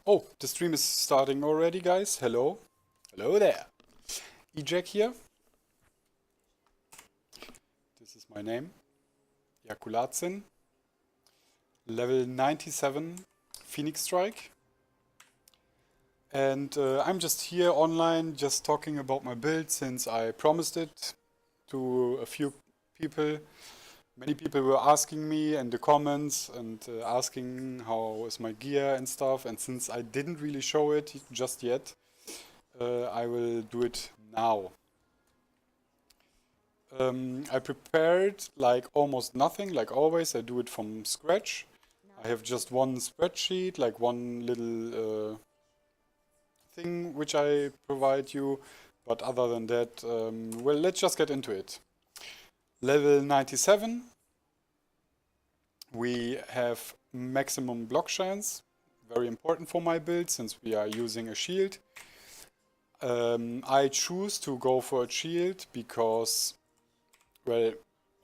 Oh, the stream is starting already, guys. Hello. Hello there. Ejak here. This is my name. Yakulatsin. Level 97 Phoenix Strike. And I'm just here online, just talking about my build since I promised it to a few people. Many people were asking me in the comments and asking how is my gear and stuff. And since I didn't really show it just yet, I will do it now. I prepared like almost nothing, like always. I do it from scratch. I have just one spreadsheet, like one little thing which I provide you. But other than that, well, let's just get into it. Level 97. We have maximum block chance, very important for my build since we are using a shield. I choose to go for a shield because, well,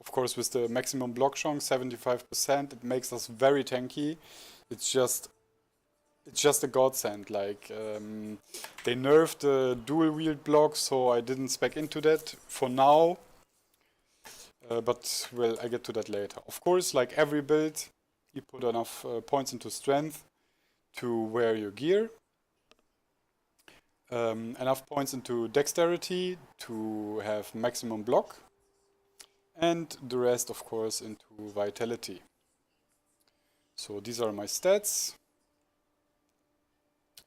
of course with the maximum block chance, 75%, it makes us very tanky. It's just a godsend. Like they nerfed the dual wield block, so I didn't spec into that for now. But, well, I get to that later. Of course, like every build, you put enough points into strength to wear your gear. Enough points into dexterity to have maximum block. And the rest, of course, into vitality. So these are my stats.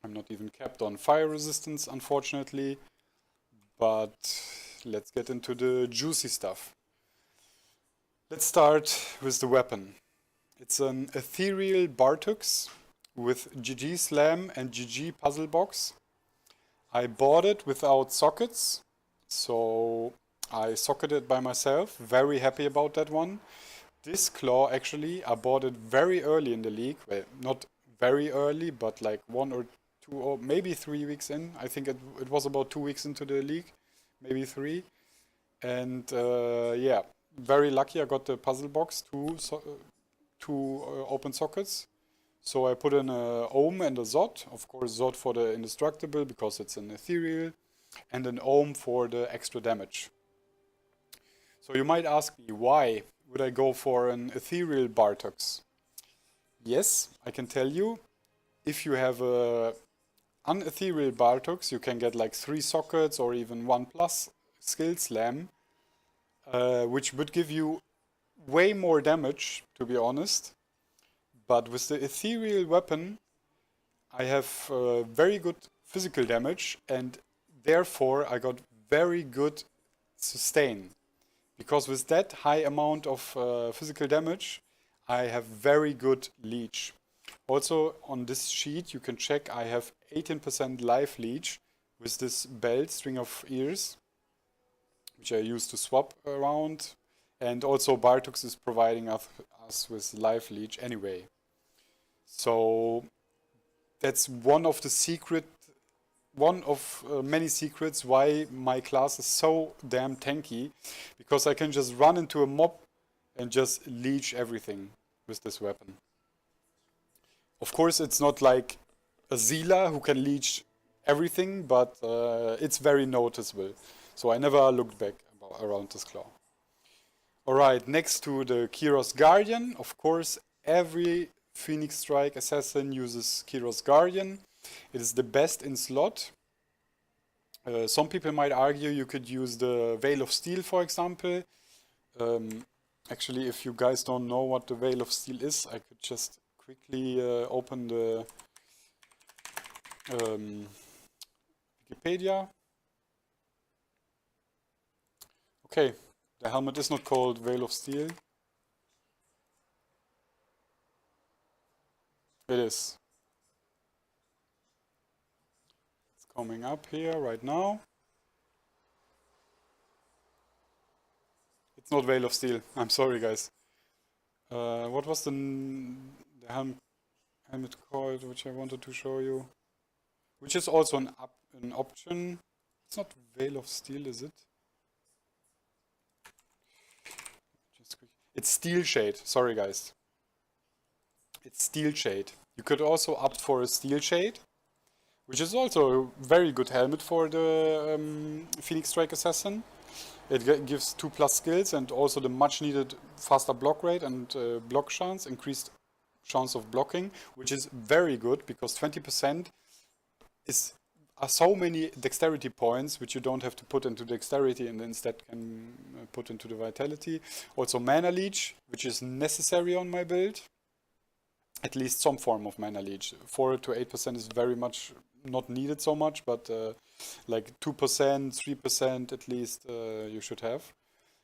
I'm not even capped on fire resistance, unfortunately. But let's get into the juicy stuff. Let's start with the weapon. It's an ethereal Bartucs with GG Slam and GG Puzzle Box. I bought it without sockets, so I socketed by myself. Very happy about that one. This claw, actually, I bought it very early in the league. Well, not very early, but like 1 or 2 or maybe 3 weeks in. I think it was about 2 weeks into the league, maybe 3. And yeah. Very lucky I got the puzzle box, two open sockets. So I put in a Ohm and a Zod. Of course, Zod for the indestructible because it's an ethereal, and an Ohm for the extra damage. So you might ask me, why would I go for an ethereal Bartucs? Yes, I can tell you. If you have a unethereal Bartucs, you can get like 3 sockets or even 1+ skill slam. Which would give you way more damage, to be honest. But with the ethereal weapon, I have very good physical damage, and therefore I got very good sustain. Because with that high amount of physical damage, I have very good leech. Also on this sheet you can check I have 18% life leech with this belt, string of ears, which I use to swap around. And also Bartucs is providing us with life leech anyway. So that's one of many secrets why my class is so damn tanky, because I can just run into a mob and just leech everything with this weapon. Of course, it's not like a Zila who can leech everything, but it's very noticeable. So I never looked back around this claw. Alright, next to the Kiros Guardian, of course, every Phoenix Strike Assassin uses Kiros Guardian. It is the best in slot. Some people might argue you could use the Veil of Steel, for example. Actually, if you guys don't know what the Veil of Steel is, I could just quickly open the Wikipedia. Okay, the helmet is not called Veil of Steel. It is. It's coming up here right now. It's not Veil of Steel. I'm sorry, guys. What was the helmet called, which I wanted to show you? Which is also an option. It's not Veil of Steel, is it? It's Steel Shade. Sorry, guys. It's Steel Shade. You could also opt for a steel shade, which is also a very good helmet for the Phoenix Strike Assassin. It gives 2+ skills and also the much needed faster block rate and block chance, increased chance of blocking, which is very good because 20% are so many dexterity points which you don't have to put into dexterity and instead can put into the vitality. Also mana leech, which is necessary on my build. At least some form of mana leech. 4 to 8% is very much not needed so much, but like 2%, 3% at least you should have.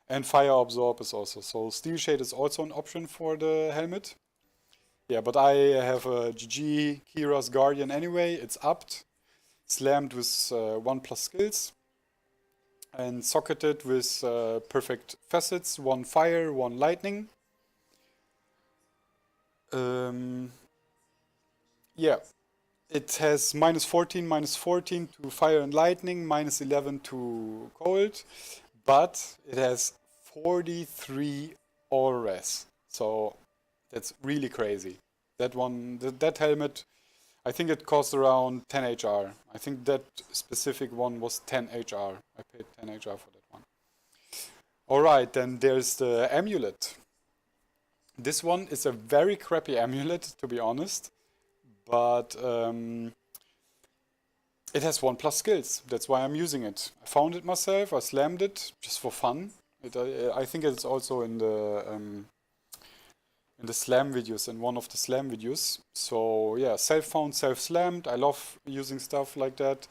And fire absorb is also. So steel shade is also an option for the helmet. Yeah, but I have a GG Kira's Guardian anyway. It's upped, slammed with 1+ skills, and socketed with perfect facets, 1 fire, 1 lightning. Yeah, it has -14, -14 to fire and lightning, -11 to cold, but it has 43 all res. So that's really crazy. That one, that helmet, I think it cost around 10 HR. I think that specific one was 10 HR. I paid 10 HR for that one. Alright, then there's the amulet. This one is a very crappy amulet, to be honest, but it has 1+ skills. That's why I'm using it. I found it myself, I slammed it just for fun. I think it's also in the slam videos, in one of the slam videos. So yeah, self-found, self-slammed. I love using stuff like that.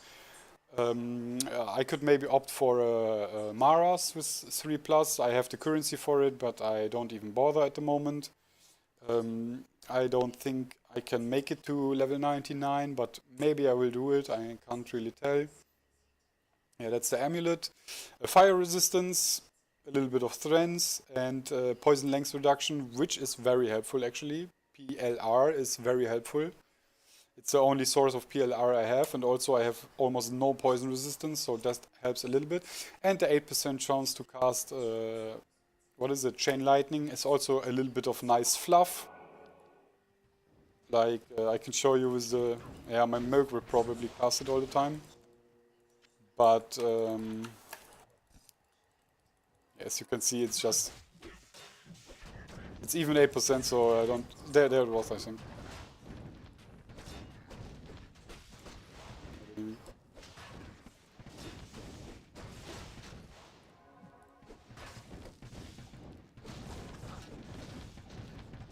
I could maybe opt for a Maras with 3+. I have the currency for it, but I don't even bother at the moment. I don't think I can make it to level 99, but maybe I will do it. I can't really tell. Yeah, that's the amulet. Fire resistance, a little bit of strength, and poison length reduction, which is very helpful actually. PLR is very helpful. It's the only source of PLR I have, and also I have almost no poison resistance, so that helps a little bit. And the 8% chance to cast, what is it, Chain Lightning is also a little bit of nice fluff. Like, I can show you with the, yeah, my Milk will probably cast it all the time. But, as you can see, it's just, it's even 8%, so I don't, there it was, I think.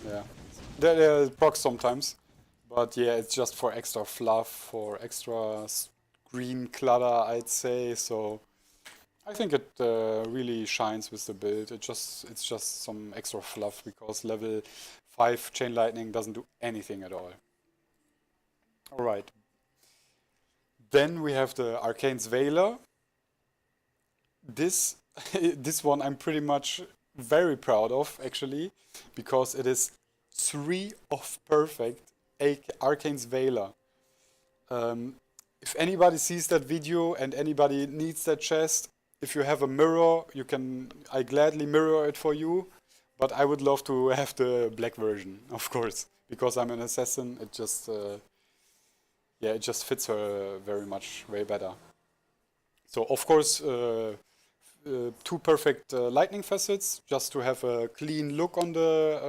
Yeah, there procs sometimes, but yeah, it's just for extra fluff, for extra screen clutter, I'd say. So I think it really shines with the build. It's just some extra fluff because level 5 Chain Lightning doesn't do anything at all. All right. Then we have the Arkaine's Valor. This this one I'm pretty much very proud of actually, because it is 3 of perfect Arkaine's Valor. If anybody sees that video and anybody needs that chest, if you have a mirror, I gladly mirror it for you, but I would love to have the black version, of course, because I'm an assassin. It just yeah, it just fits her very much, way better. So of course, 2 perfect lightning facets, just to have a clean look on the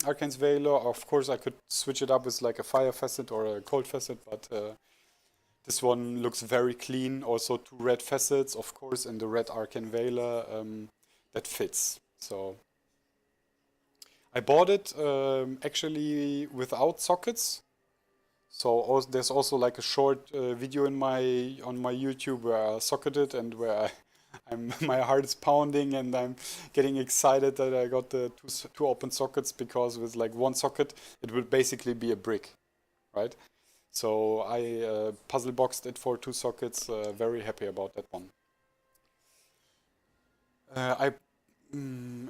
Arkaine's Valor. Of course, I could switch it up with like a fire facet or a cold facet, but this one looks very clean. Also 2 red facets, of course, in the red Arkaine Valor, that fits. So I bought it actually without sockets. So there's also like a short video on my YouTube where I socketed and where my heart is pounding and I'm getting excited that I got the two open sockets, because with like 1 socket it would basically be a brick, right? So I puzzle boxed it for 2 sockets. Very happy about that one. I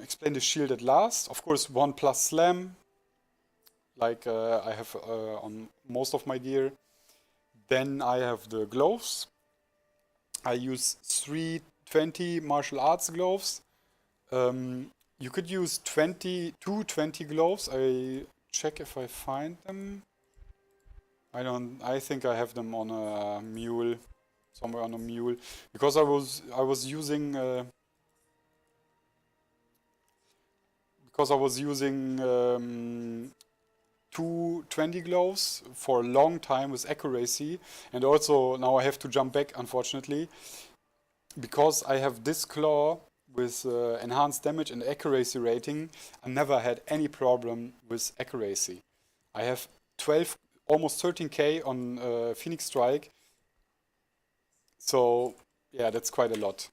explained the shield at last. Of course, 1+ slam, like I have on most of my gear. Then I have the gloves. I use 320 martial arts gloves. You could use 220 gloves. I check if I find them. I think I have them on a mule, somewhere on a mule, because I was using two 20 gloves for a long time with accuracy, and also now I have to jump back, unfortunately, because I have this claw with enhanced damage and accuracy rating. I never had any problem with accuracy. I have 12, almost 13k on Phoenix Strike, so yeah, that's quite a lot.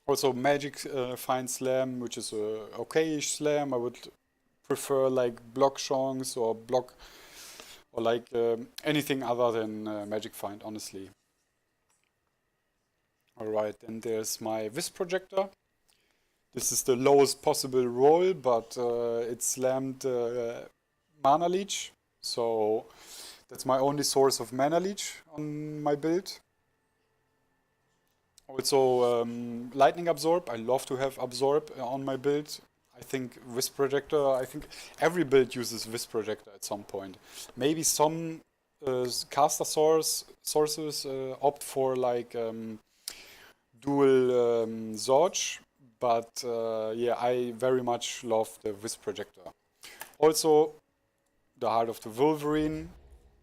Also, Magic Fine Slam, which is a okayish slam. I would prefer like block chance or block or like anything other than Magic Find, honestly. Alright, then there's my Wisp Projector. This is the lowest possible roll, but it slammed Mana Leech, so that's my only source of Mana Leech on my build. Also, Lightning Absorb. I love to have Absorb on my build. I think Wisp Projector, I think every build uses Wisp Projector at some point. Maybe some caster sources opt for like dual Zod, but yeah, I very much love the Wisp Projector. Also, the Heart of the Wolverine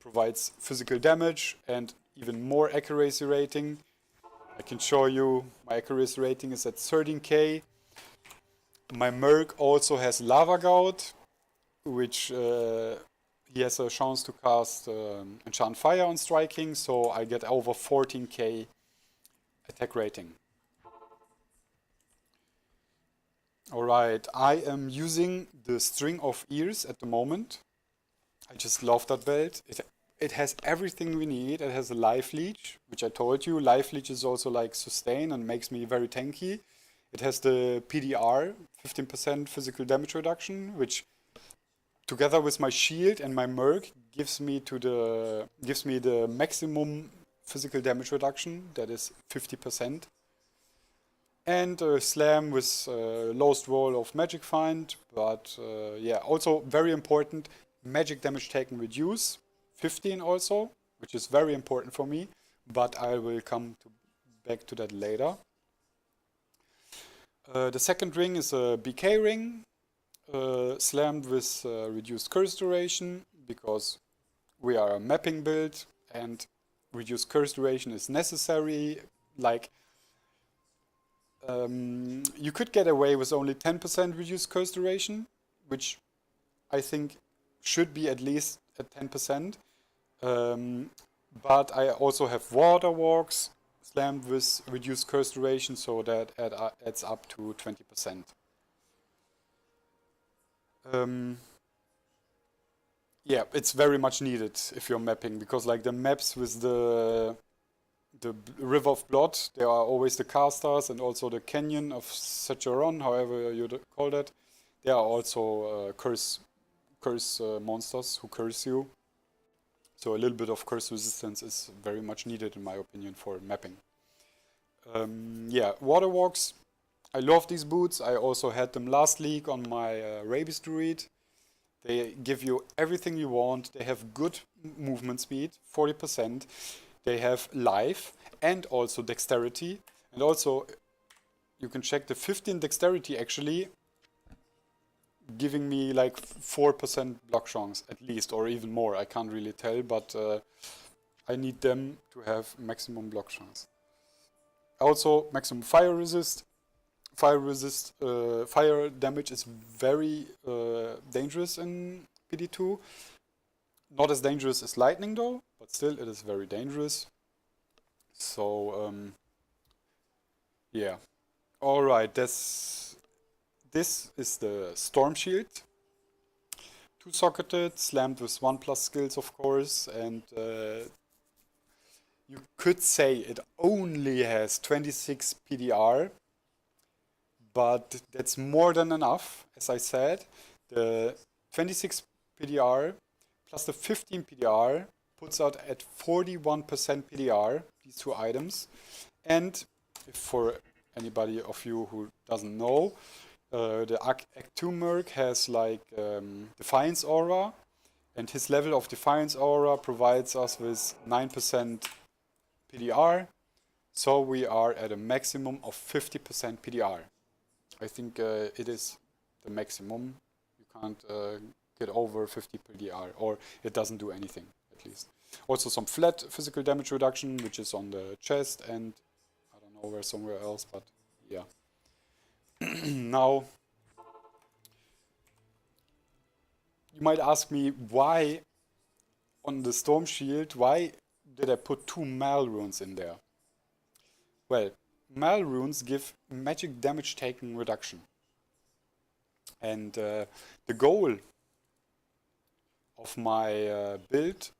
provides physical damage and even more accuracy rating. I can show you my accuracy rating is at 13k. My Merc also has Lava Gout, which he has a chance to cast Enchant Fire on striking, so I get over 14k attack rating. Alright, I am using the String of Ears at the moment. I just love that belt. It has everything we need. It has a Life Leech, which I told you. Life Leech is also like sustain and makes me very tanky. It has the PDR, 15% physical damage reduction, which together with my shield and my Merc gives me the maximum physical damage reduction, that is 50%. And Slam with lowest roll of Magic Find, but yeah, also very important, magic damage taken reduce, 15 also, which is very important for me, but I will come back to that later. The second ring is a BK ring, slammed with reduced curse duration, because we are a mapping build and reduced curse duration is necessary. Like, you could get away with only 10% reduced curse duration, which I think should be at least at 10%. But I also have Waterwalks slammed with reduced curse duration, so that adds up to 20%. Yeah, it's very much needed if you're mapping, because like the maps with the River of Blood, there are always the casters and also the Canyon of Sacheron, however you call that. There are also curse monsters who curse you. So a little bit of curse resistance is very much needed in my opinion for mapping. Yeah, Waterwalks. I love these boots. I also had them last league on my Rabies Druid. They give you everything you want. They have good movement speed, 40%. They have life and also dexterity. And also, you can check the 15 dexterity actually giving me like 4% block chance at least, or even more. I can't really tell, but I need them to have maximum block chance. Also, maximum fire resist. Fire damage is very dangerous in PD2. Not as dangerous as lightning though, but still it is very dangerous. So yeah. Alright, this is the Stormshield. Two-socketed, slammed with 1+ skills of course, and you could say it only has 26 PDR, but that's more than enough, as I said. The 26 PDR plus the 15 PDR puts out at 41% PDR, these two items. And if for anybody of you who doesn't know, the Act 2 Merc has like Defiance Aura, And his level of Defiance aura provides us with 9% PDR, so we are at a maximum of 50% PDR. I think it is the maximum. You can't get over 50 PDR, or it doesn't do anything, at least. Also some flat physical damage reduction, which is on the chest, and I don't know where, somewhere else, but yeah. Now, you might ask me why on the Stormshield, why did I put 2 Mal runes in there? Well, Mal runes give magic damage taken reduction. And the goal of my build,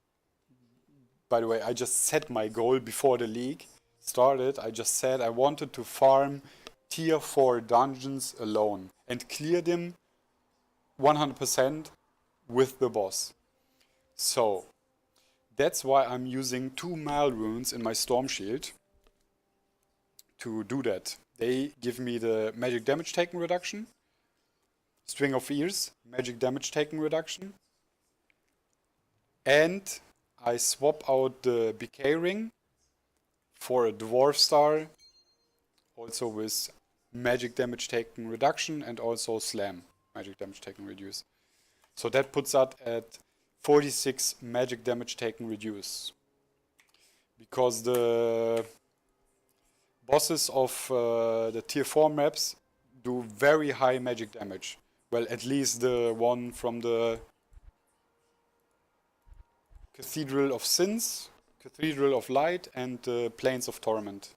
by the way, I just set my goal before the league started. I just said I wanted to farm tier 4 dungeons alone and clear them 100% with the boss. So that's why I'm using 2 Mal runes in my Stormshield to do that. They give me the magic damage taken reduction, String of Ears, magic damage taken reduction, and I swap out the BK ring for a Dwarf Star, also with magic damage taken reduction, and also Slam, magic damage taken reduce. So that puts us at 46 magic damage taken reduce. Because the bosses of the tier 4 maps do very high magic damage. Well, at least the one from the Cathedral of Sins, Cathedral of Light, and the Plains of Torment.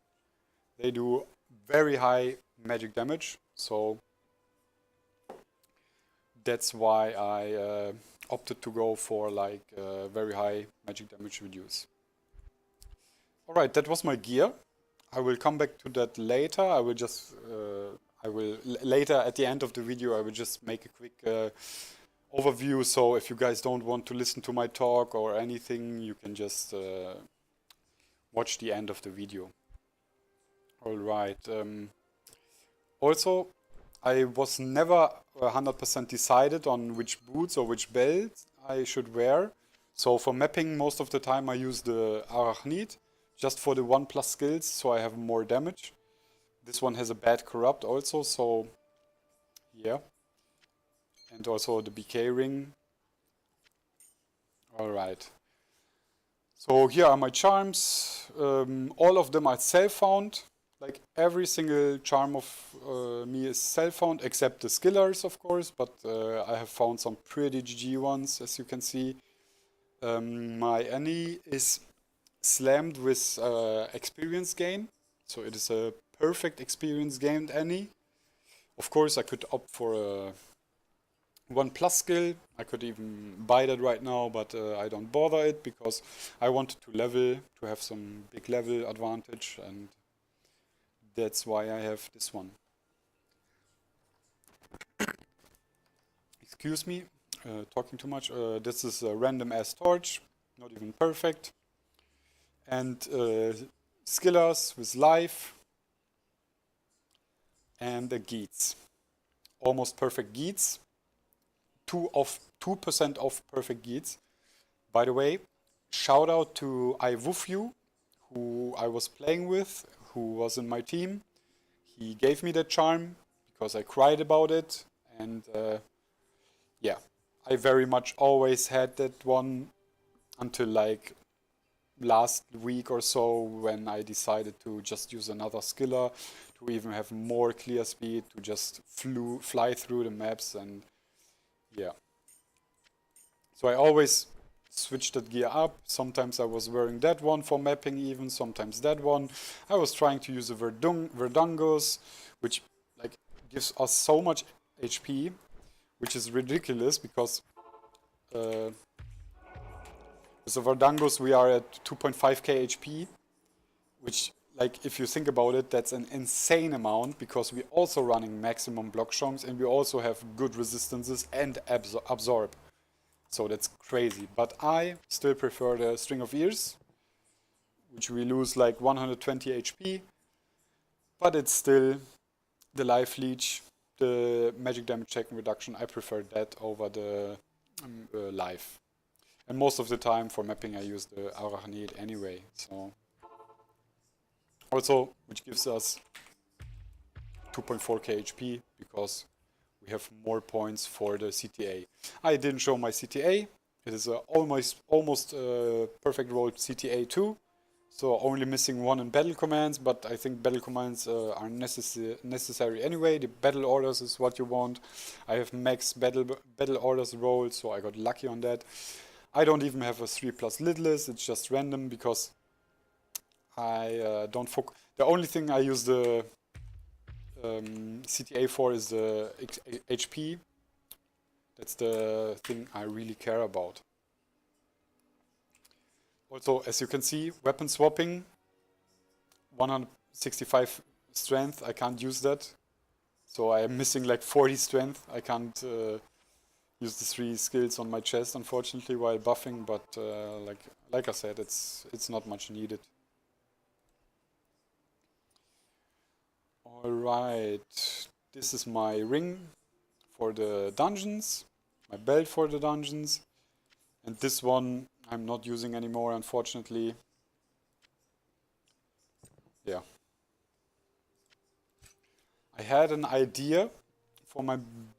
They do very high magic damage, so that's why I opted to go for like very high magic damage reduce. Alright, that was my gear. I will come back to that later. I will just, later at the end of the video, I will just make a quick overview. So if you guys don't want to listen to my talk or anything, you can just watch the end of the video. Alright. Also, I was never 100% decided on which boots or which belts I should wear. So for mapping, most of the time I use the Arkaine, just for the 1+ skills, so I have more damage. This one has a bad corrupt also, so yeah. And also the BK ring. Alright. So here are my charms. All of them are self-found. Like every single charm of me is self-found, except the skillers, of course, but I have found some pretty GG ones, as you can see. My Annie is slammed with experience gain, so it is a perfect experience gained Annie. Of course, I could opt for a 1+ skill. I could even buy that right now, but I don't bother it because I wanted to level, to have some big level advantage, and that's why I have this one. Excuse me, talking too much. This is a random ass torch, not even perfect. And skillers with life and a Geats. Almost perfect Geats. 2% off perfect Geats. By the way, shout out to iWoofU, who I was playing with, who was in my team. He gave me that charm because I cried about it, and yeah, I very much always had that one until like last week or so, when I decided to just use another skiller to even have more clear speed, to just fly through the maps, and yeah. So I always switched that gear up. Sometimes I was wearing that one for mapping even, sometimes that one. I was trying to use a Verdungos, which like gives us so much HP, which is ridiculous because with the Verdungos we are at 2.5k HP, which, like, if you think about it, that's an insane amount because we're also running maximum block chunks and we also have good resistances and absorb. So that's crazy. But I still prefer the String of Ears, which we lose like 120 HP, but it's still the life leech, the magic damage taken reduction. I prefer that over the life. And most of the time for mapping I use the Arkaine anyway. So also, which gives us 2.4k HP because we have more points for the CTA. I didn't show my CTA. It is a almost perfect rolled CTA 2. So only missing one in battle commands, but I think battle commands are necessary anyway. The battle orders is what you want. I have max battle orders rolled, so I got lucky on that. I don't even have a 3+lidless, it's just random because I don't focus. The only thing I use the CTA for is the HP. That's the thing I really care about. Also, as you can see, weapon swapping, 165 strength, I can't use that. So I am missing like 40 strength. I can't use the 3 skills on my chest, unfortunately, while buffing, but like I said, it's not much needed. Alright, this is my ring for the dungeons, my belt for the dungeons, and this one I'm not using anymore, unfortunately. Yeah. I had an idea for my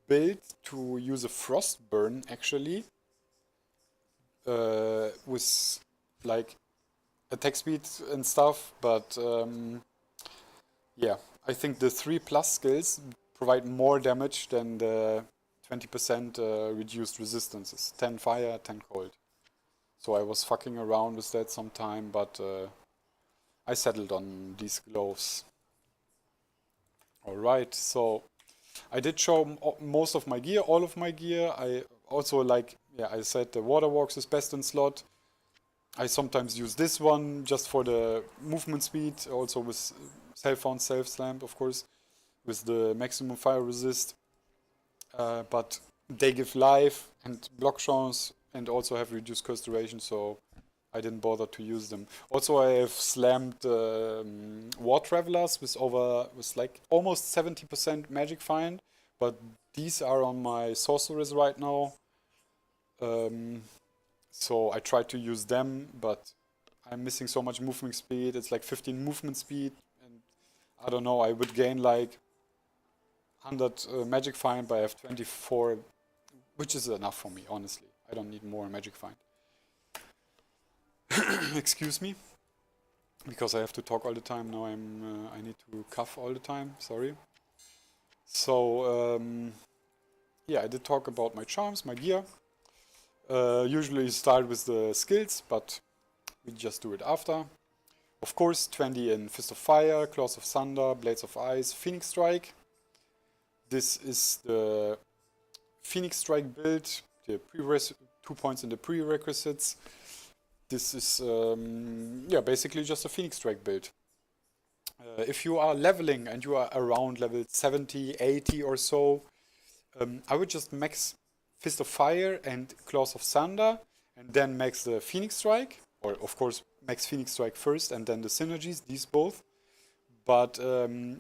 build to use a Frostburn, actually, with like attack speed and stuff, but yeah, I think the 3+ skills provide more damage than the 20% reduced resistances. 10 fire, 10 cold. So I was fucking around with that sometime, but I settled on these gloves. Alright, so I did show most of my gear, all of my gear. I also I said the Waterwalks is best in slot. I sometimes use this one just for the movement speed, also with self-found, self-slamp, of course, with the maximum fire resist. But they give life and block chance and also have reduced curse duration, so I didn't bother to use them. Also, I have slammed War Travelers with like almost 70% magic find, but these are on my sorceress right now. So I tried to use them, but I'm missing so much movement speed. It's like 15 movement speed, and I don't know, I would gain like 100 magic find, but I have 24, which is enough for me, honestly. I don't need more magic find. Excuse me, because I have to talk all the time. Now I need to cough all the time, sorry. So, yeah, I did talk about my charms, my gear. Usually start with the skills, but we just do it after. Of course, 20 in Fist of Fire, Claws of Thunder, Blades of Ice, Phoenix Strike. This is the Phoenix Strike build, the 2 points in the prerequisites. This is yeah, basically just a Phoenix Strike build. If you are leveling and you are around level 70, 80 or so, I would just max Fist of Fire and Claws of Thunder, and then max the Phoenix Strike, or of course max Phoenix Strike first and then the synergies, these both. But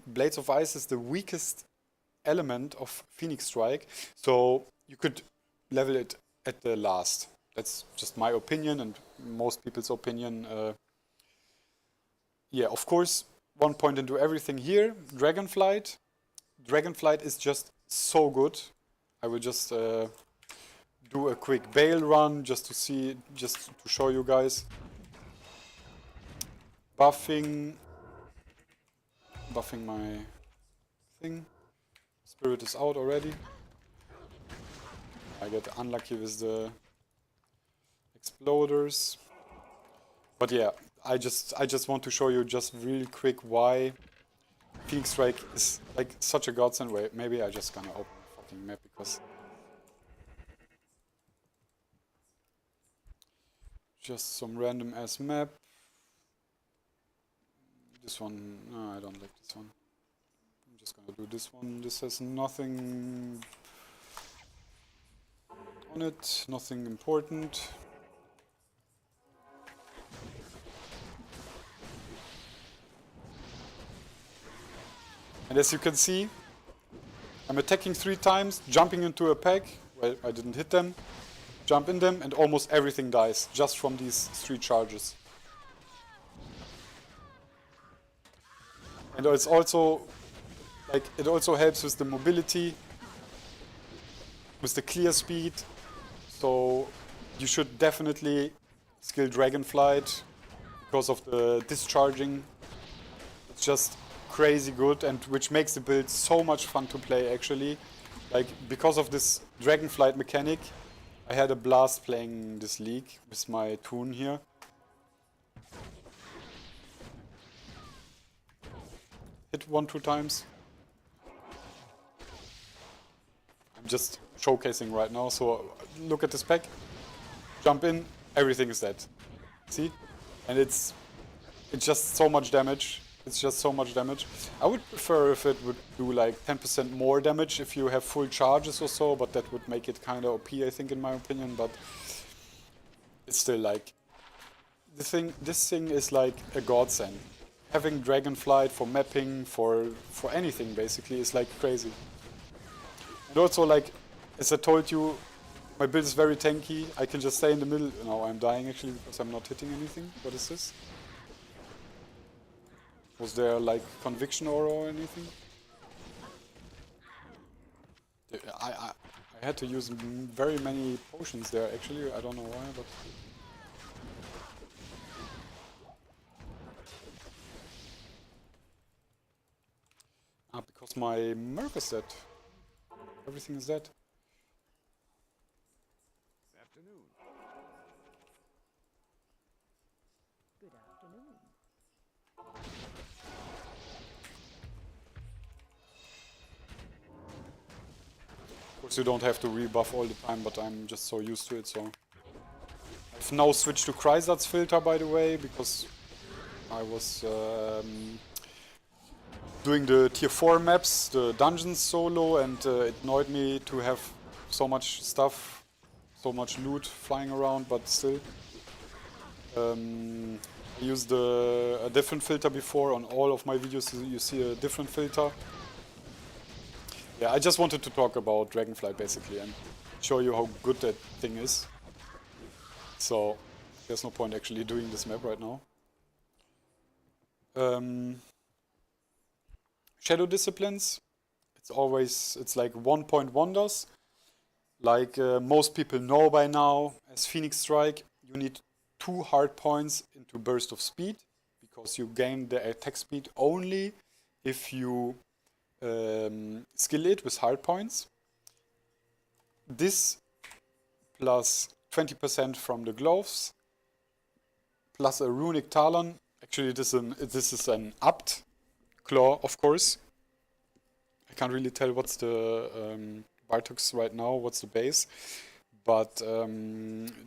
Blades of Ice is the weakest element of Phoenix Strike, so you could level it at the last. That's just my opinion and most people's opinion. Yeah, of course, 1 point into everything here. Dragonflight. Dragonflight is just so good. I will just do a quick bail run just to see, just to show you guys. Buffing my thing. Spirit is out already. I get unlucky with the exploders. But yeah, I just want to show you just real quick why Phoenix Strike is like such a godsend. Wait, maybe I just gonna open the fucking map because just some random ass map. This one, no, I don't like this one. I'm just gonna do this one. This has nothing on it, nothing important. And as you can see, I'm attacking 3 times, jumping into a pack. Well, I didn't hit them. jump in them, and almost everything dies just from these 3 charges. And it's also like it also helps with the mobility, with the clear speed. So you should definitely skill Dragonflight because of the discharging. It's just crazy good, and which makes the build so much fun to play actually. Like because of this Dragonflight mechanic, I had a blast playing this league with my toon here. Hit 1-2 times. I'm just showcasing right now, so look at this pack. Jump in, everything is dead. See? And it's just so much damage. It's just so much damage. I would prefer if it would do like 10% more damage if you have full charges or so, but that would make it kind of OP, I think, in my opinion. But it's still like this thing is like a godsend. Having Dragonflight for mapping, for anything basically is like crazy. And also, like as I told you, my build is very tanky. I can just stay in the middle. No, I'm dying actually because I'm not hitting anything. What is this? Was there like conviction aura or anything? I had to use very many potions there actually. I don't know why, but because my Merc is dead. Everything is dead. Good afternoon. Good afternoon. Of course you don't have to rebuff all the time, but I'm just so used to it, so. I've now switched to Chrysat's filter, by the way, because I was doing the tier 4 maps, the dungeons solo, and it annoyed me to have so much stuff, so much loot flying around, but still. I used a different filter before. On all of my videos you see a different filter. Yeah, I just wanted to talk about Dragonflight basically and show you how good that thing is. So there's no point actually doing this map right now. Shadow disciplines. It's like 1-point wonders. Like most people know by now, as Phoenix Strike, you need 2 hard points into burst of speed, because you gain the attack speed only if you skill it with hard points. This plus 20% from the gloves, plus a runic talon. Actually, this is an upped claw, of course. I can't really tell what's the Bartucs right now, what's the base. But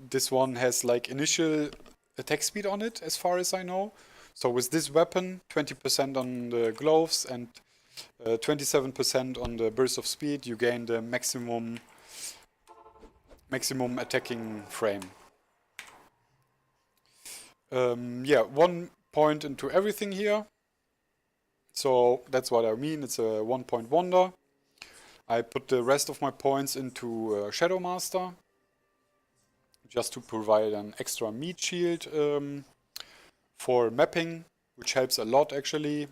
this one has like initial attack speed on it, as far as I know. So with this weapon, 20% on the gloves and 27% on the burst of speed, you gain the maximum attacking frame. Yeah, 1 point into everything here. So that's what I mean. It's a 1-point wonder. I put the rest of my points into Shadow Master, just to provide an extra meat shield for mapping, which helps a lot actually.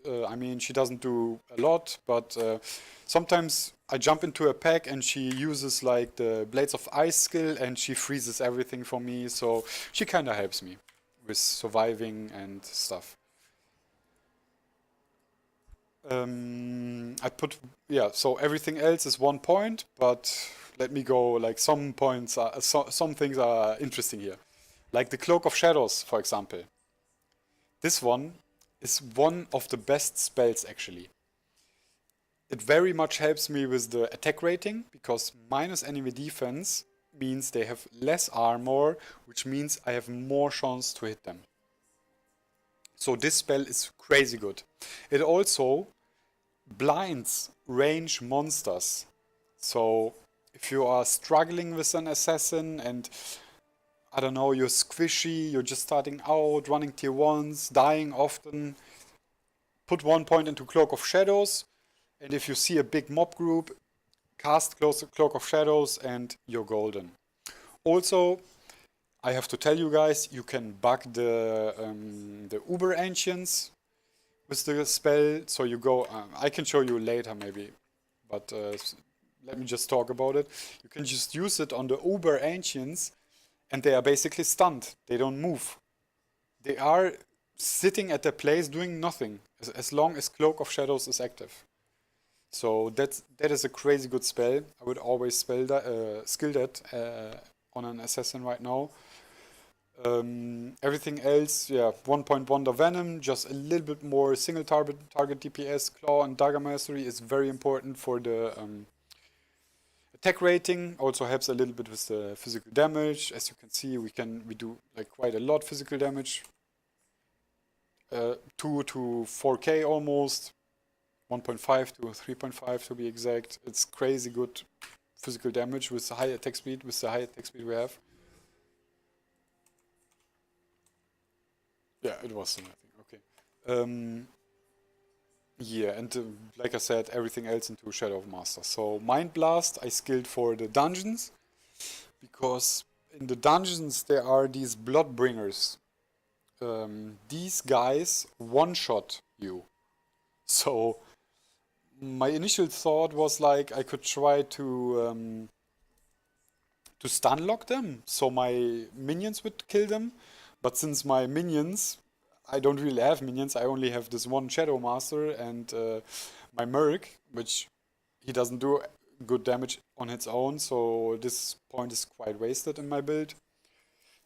I mean, she doesn't do a lot, but sometimes I jump into a pack and she uses like the Blades of Ice skill and she freezes everything for me, so she kind of helps me with surviving and stuff. I put, yeah, so everything else is 1 point, but let me go, like some points are, some things are interesting here. Like the Cloak of Shadows, for example. This one is one of the best spells actually. It very much helps me with the attack rating, because minus enemy defense means they have less armor, which means I have more chance to hit them. So this spell is crazy good. It also blinds range monsters. So if you are struggling with an assassin and I don't know, you're squishy, you're just starting out, running tier 1s, dying often, put 1 point into Cloak of Shadows, and if you see a big mob group, cast Cloak of Shadows and you're golden. Also, I have to tell you guys, you can bug the Uber Ancients with the spell. So you go, I can show you later maybe, but let me just talk about it. You can just use it on the Uber Ancients, and they are basically stunned. They don't move. They are sitting at their place doing nothing as long as Cloak of Shadows is active. So that is a crazy good spell. I would always skill that on an assassin right now. Everything else, yeah, 1.1 the Venom, just a little bit more single target DPS. Claw and Dagger Mastery is very important for the attack rating. Also helps a little bit with the physical damage. As you can see, we do like quite a lot physical damage. 2 to 4k almost. 1.5 to 3.5 to be exact. It's crazy good physical damage with the high attack speed, we have. Yeah, it was something, okay. Yeah, and like I said, everything else into Shadow of Master. So Mind Blast I skilled for the dungeons, because in the dungeons there are these Bloodbringers. These guys one-shot you. So my initial thought was like I could try to stun lock them, so my minions would kill them. But since my minions, I don't really have minions, I only have this one Shadow Master and my Merc, which he doesn't do good damage on its own, so this point is quite wasted in my build.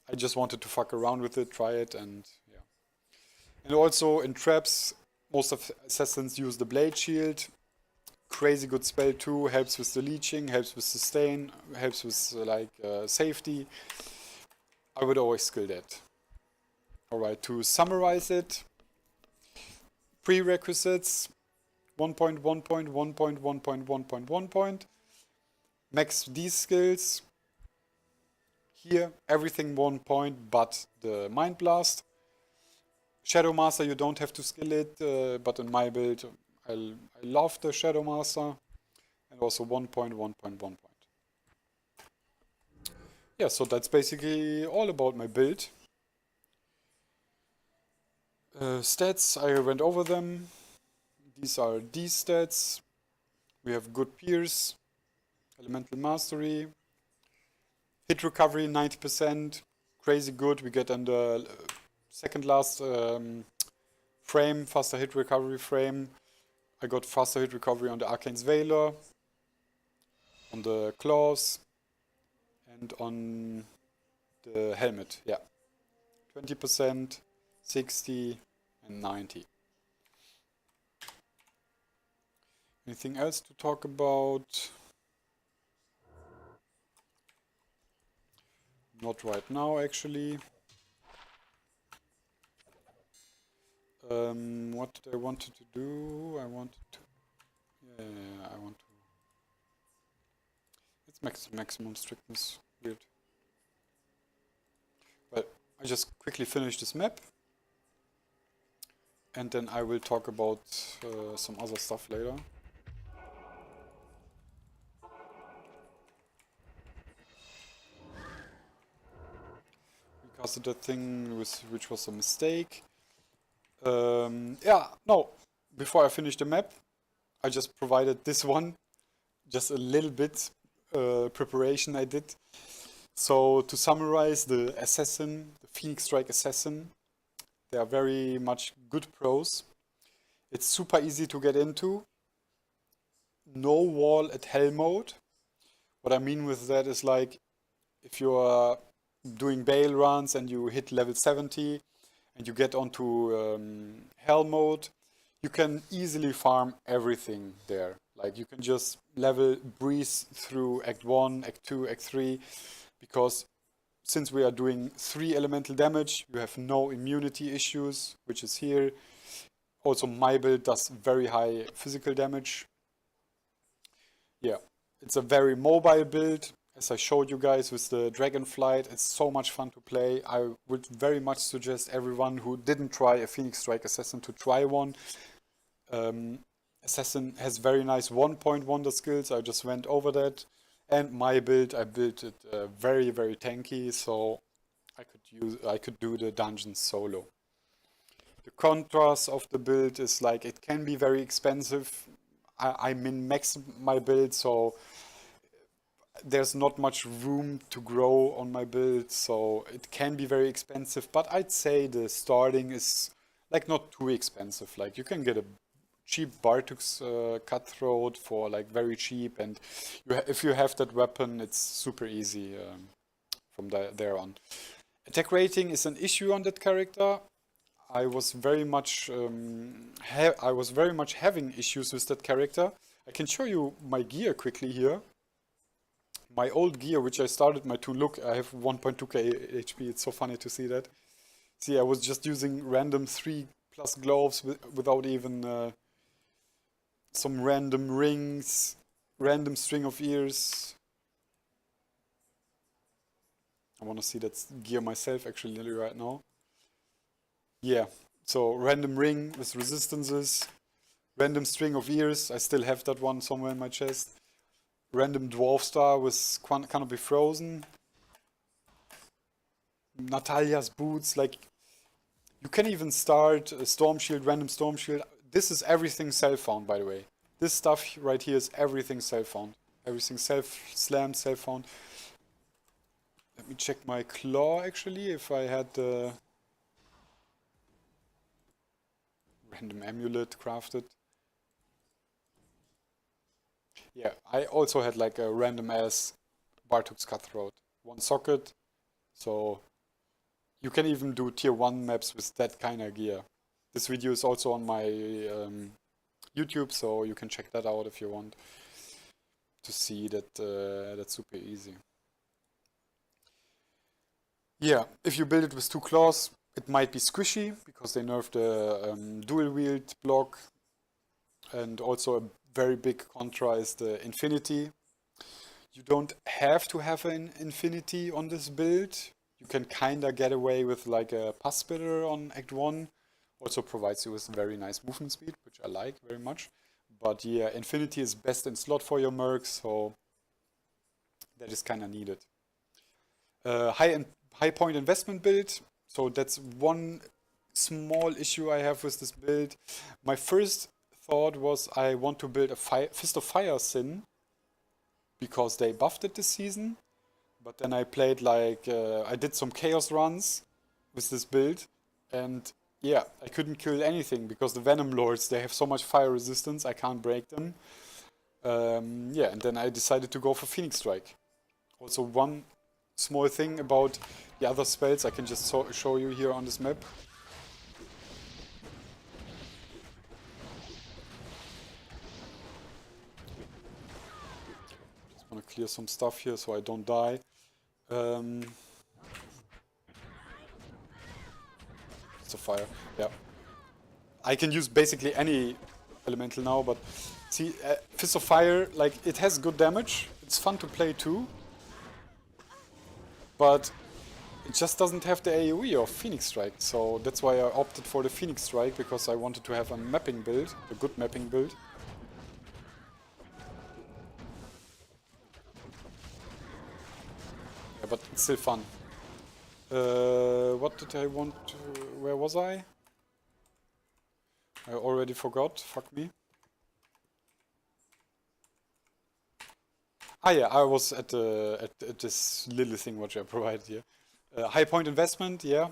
I just wanted to fuck around with it, try it, and yeah. And also in traps, most of assassins use the Blade Shield. Crazy good spell too, helps with the leeching, helps with sustain, helps with safety. I would always skill that. Alright, to summarize it, prerequisites 1.1.1.1.1.1. Max these skills. Here, everything 1 point but the Mind Blast. Shadow Master, you don't have to skill it, but in my build, I love the Shadow Master. And also 1.1.1 point. Yeah, so that's basically all about my build. Stats, I went over them. These are these stats. We have good Pierce, Elemental Mastery, hit recovery 90%, crazy good. We get on the second last frame, faster hit recovery frame. I got faster hit recovery on the Arkaine's Valor, on the claws, and on the helmet. Yeah, 20%, 60, and 90. Anything else to talk about? Not right now, actually. What did I wanted to do? I want to. It's maximum strictness. Weird. But I just quickly finish this map. And then I will talk about some other stuff later. We casted that thing which was a mistake. Yeah, no. Before I finish the map, I just provided this one. Just a little bit preparation I did. So to summarize the Assassin, the Phoenix Strike Assasin, they are very much good pros. It's super easy to get into. No wall at hell mode. What I mean with that is like if you are doing Bale runs and you hit level 70 and you get onto hell mode, you can easily farm everything there. Like you can just breeze through Act 1, Act 2, Act 3, because since we are doing 3 elemental damage, you have no immunity issues, which is here. Also my build does very high physical damage. Yeah, it's a very mobile build. As I showed you guys with the Dragonflight, it's so much fun to play. I would very much suggest everyone who didn't try a Phoenix Strike Assassin to try one. Assassin has very nice 1-point wonder skills. I just went over that. And my build, I built it very, very tanky, so I could do the dungeons solo. The contrast of the build is like it can be very expensive. I min-max my build, so there's not much room to grow on my build, so it can be very expensive, but I'd say the starting is like not too expensive. Like you can get a cheap Bartucs cutthroat for like very cheap, and if you have that weapon, it's super easy from there on. Attack rating is an issue on that character. I was very much having issues with that character. I can show you my gear quickly here. My old gear, which I started my toon, look, I have 1.2k HP. It's so funny to see that. See, I was just using random 3+ gloves without even some random rings, random string of ears. I want to see that gear myself actually right now. Yeah, so random ring with resistances, random string of ears. I still have that one somewhere in my chest. Random dwarf star with Canopy Frozen. Natalia's boots. Like, you can even start a Stormshield, random Stormshield. This is everything self-found, by the way. This stuff right here is everything self-found. Everything self-slammed, self-found. Let me check my claw, actually, if I had the random amulett crafted. Yeah, I also had like a random ass Bartucs cutthroat. One socket, so you can even do tier 1 maps with that kind of gear. This video is also on my YouTube, so you can check that out if you want to see that. That's super easy. Yeah, if you build it with 2 claws, it might be squishy because they nerfed the dual wield block, and also a very big contra is the infinity. You don't have to have an infinity on this build. You can kinda get away with like a pass spitter on Act 1. Also provides you with very nice movement speed, which I like very much. But yeah, infinity is best in slot for your mercs, so that is kinda needed. High point investment build. So that's one small issue I have with this build. My first thought was I want to build a Fist of Fire Sin because they buffed it this season. But then I played like, I did some chaos runs with this build, and yeah, I couldn't kill anything because the Venom Lords, they have so much fire resistance, I can't break them. Yeah, and then I decided to go for Phoenix Strike. Also, one small thing about the other spells I can just show you here on this map. Just want to clear some stuff here so I don't die. It's a fire, yeah. I can use basically any elemental now, but see, Fist of Fire, like, it has good damage. It's fun to play too. But it just doesn't have the AoE of Phoenix Strike, so that's why I opted for the Phoenix Strike, because I wanted to have a mapping build, a good mapping build. Yeah, but it's still fun. What did I want to... Where was I? I already forgot, fuck me. Ah yeah, I was at this little thing which I provided here. High point investment, yeah.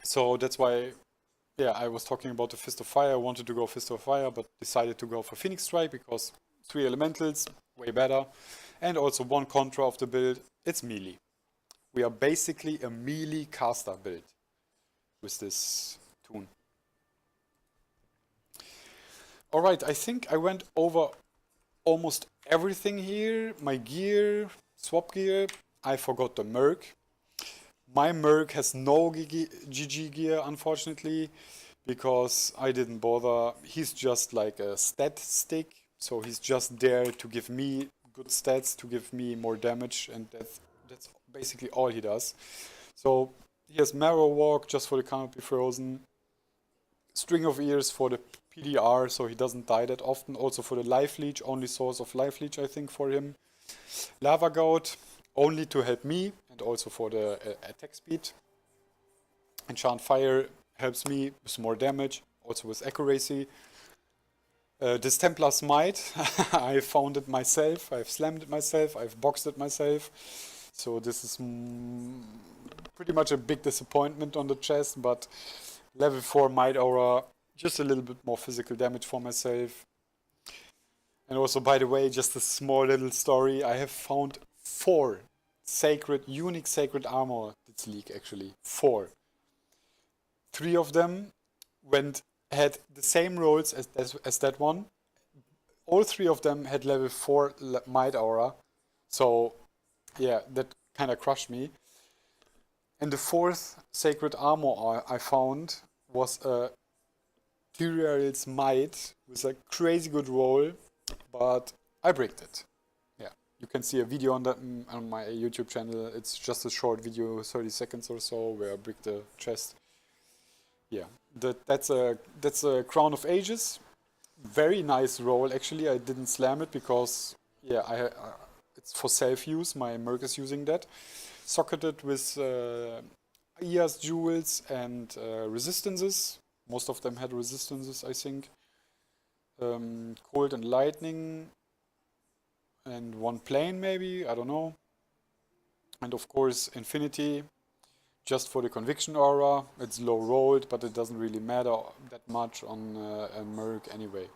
So that's why, yeah, I was talking about the Fist of Fire. I wanted to go Fist of Fire, but decided to go for Phoenix Strike because 3 elementals, way better. And also one contra of the build, it's melee. We are basically a melee caster build with this toon. Alright, I think I went over almost everything here. My gear, swap gear. I forgot the merc. My merc has no GG gear, unfortunately, because I didn't bother. He's just like a stat stick, so he's just there to give me good stats, to give me more damage, and that's basically all he does. So he has Marrow Walk just for the Canopy Frozen, String of Ears for the PDR, so he doesn't die that often. Also for the life leech, only source of life leech I think for him. Lava Goat, only to help me and also for the attack speed. Enchant Fire helps me with more damage, also with accuracy. This Templar's Might, I found it myself, I've slammed it myself, I've boxed it myself. So this is pretty much a big disappointment on the chest, but level 4 Might Aura, just a little bit more physical damage for myself. And also, by the way, just a small little story, I have found 4 unique sacred armor this league actually. 4. 3 of them had the same rolls as that one. All 3 of them had level 4 Might Aura. So yeah, that kind of crushed me. And the 4th sacred armor I found was a Tyrael's Might with a crazy good roll, but I bricked it. Yeah, you can see a video on that on my YouTube channel. It's just a short video, 30 seconds or so, where I bricked the chest. Yeah, that's a Crown of Ages. Very nice roll actually. I didn't slam it because yeah, it's for self-use. My Merc is using that. Socketed with IA's jewels and resistances. Most of them had resistances, I think. Cold and lightning and 1 plane maybe, I don't know. And of course Infinity. Just for the conviction aura, it's low rolled, but it doesn't really matter that much on a Merc anyway.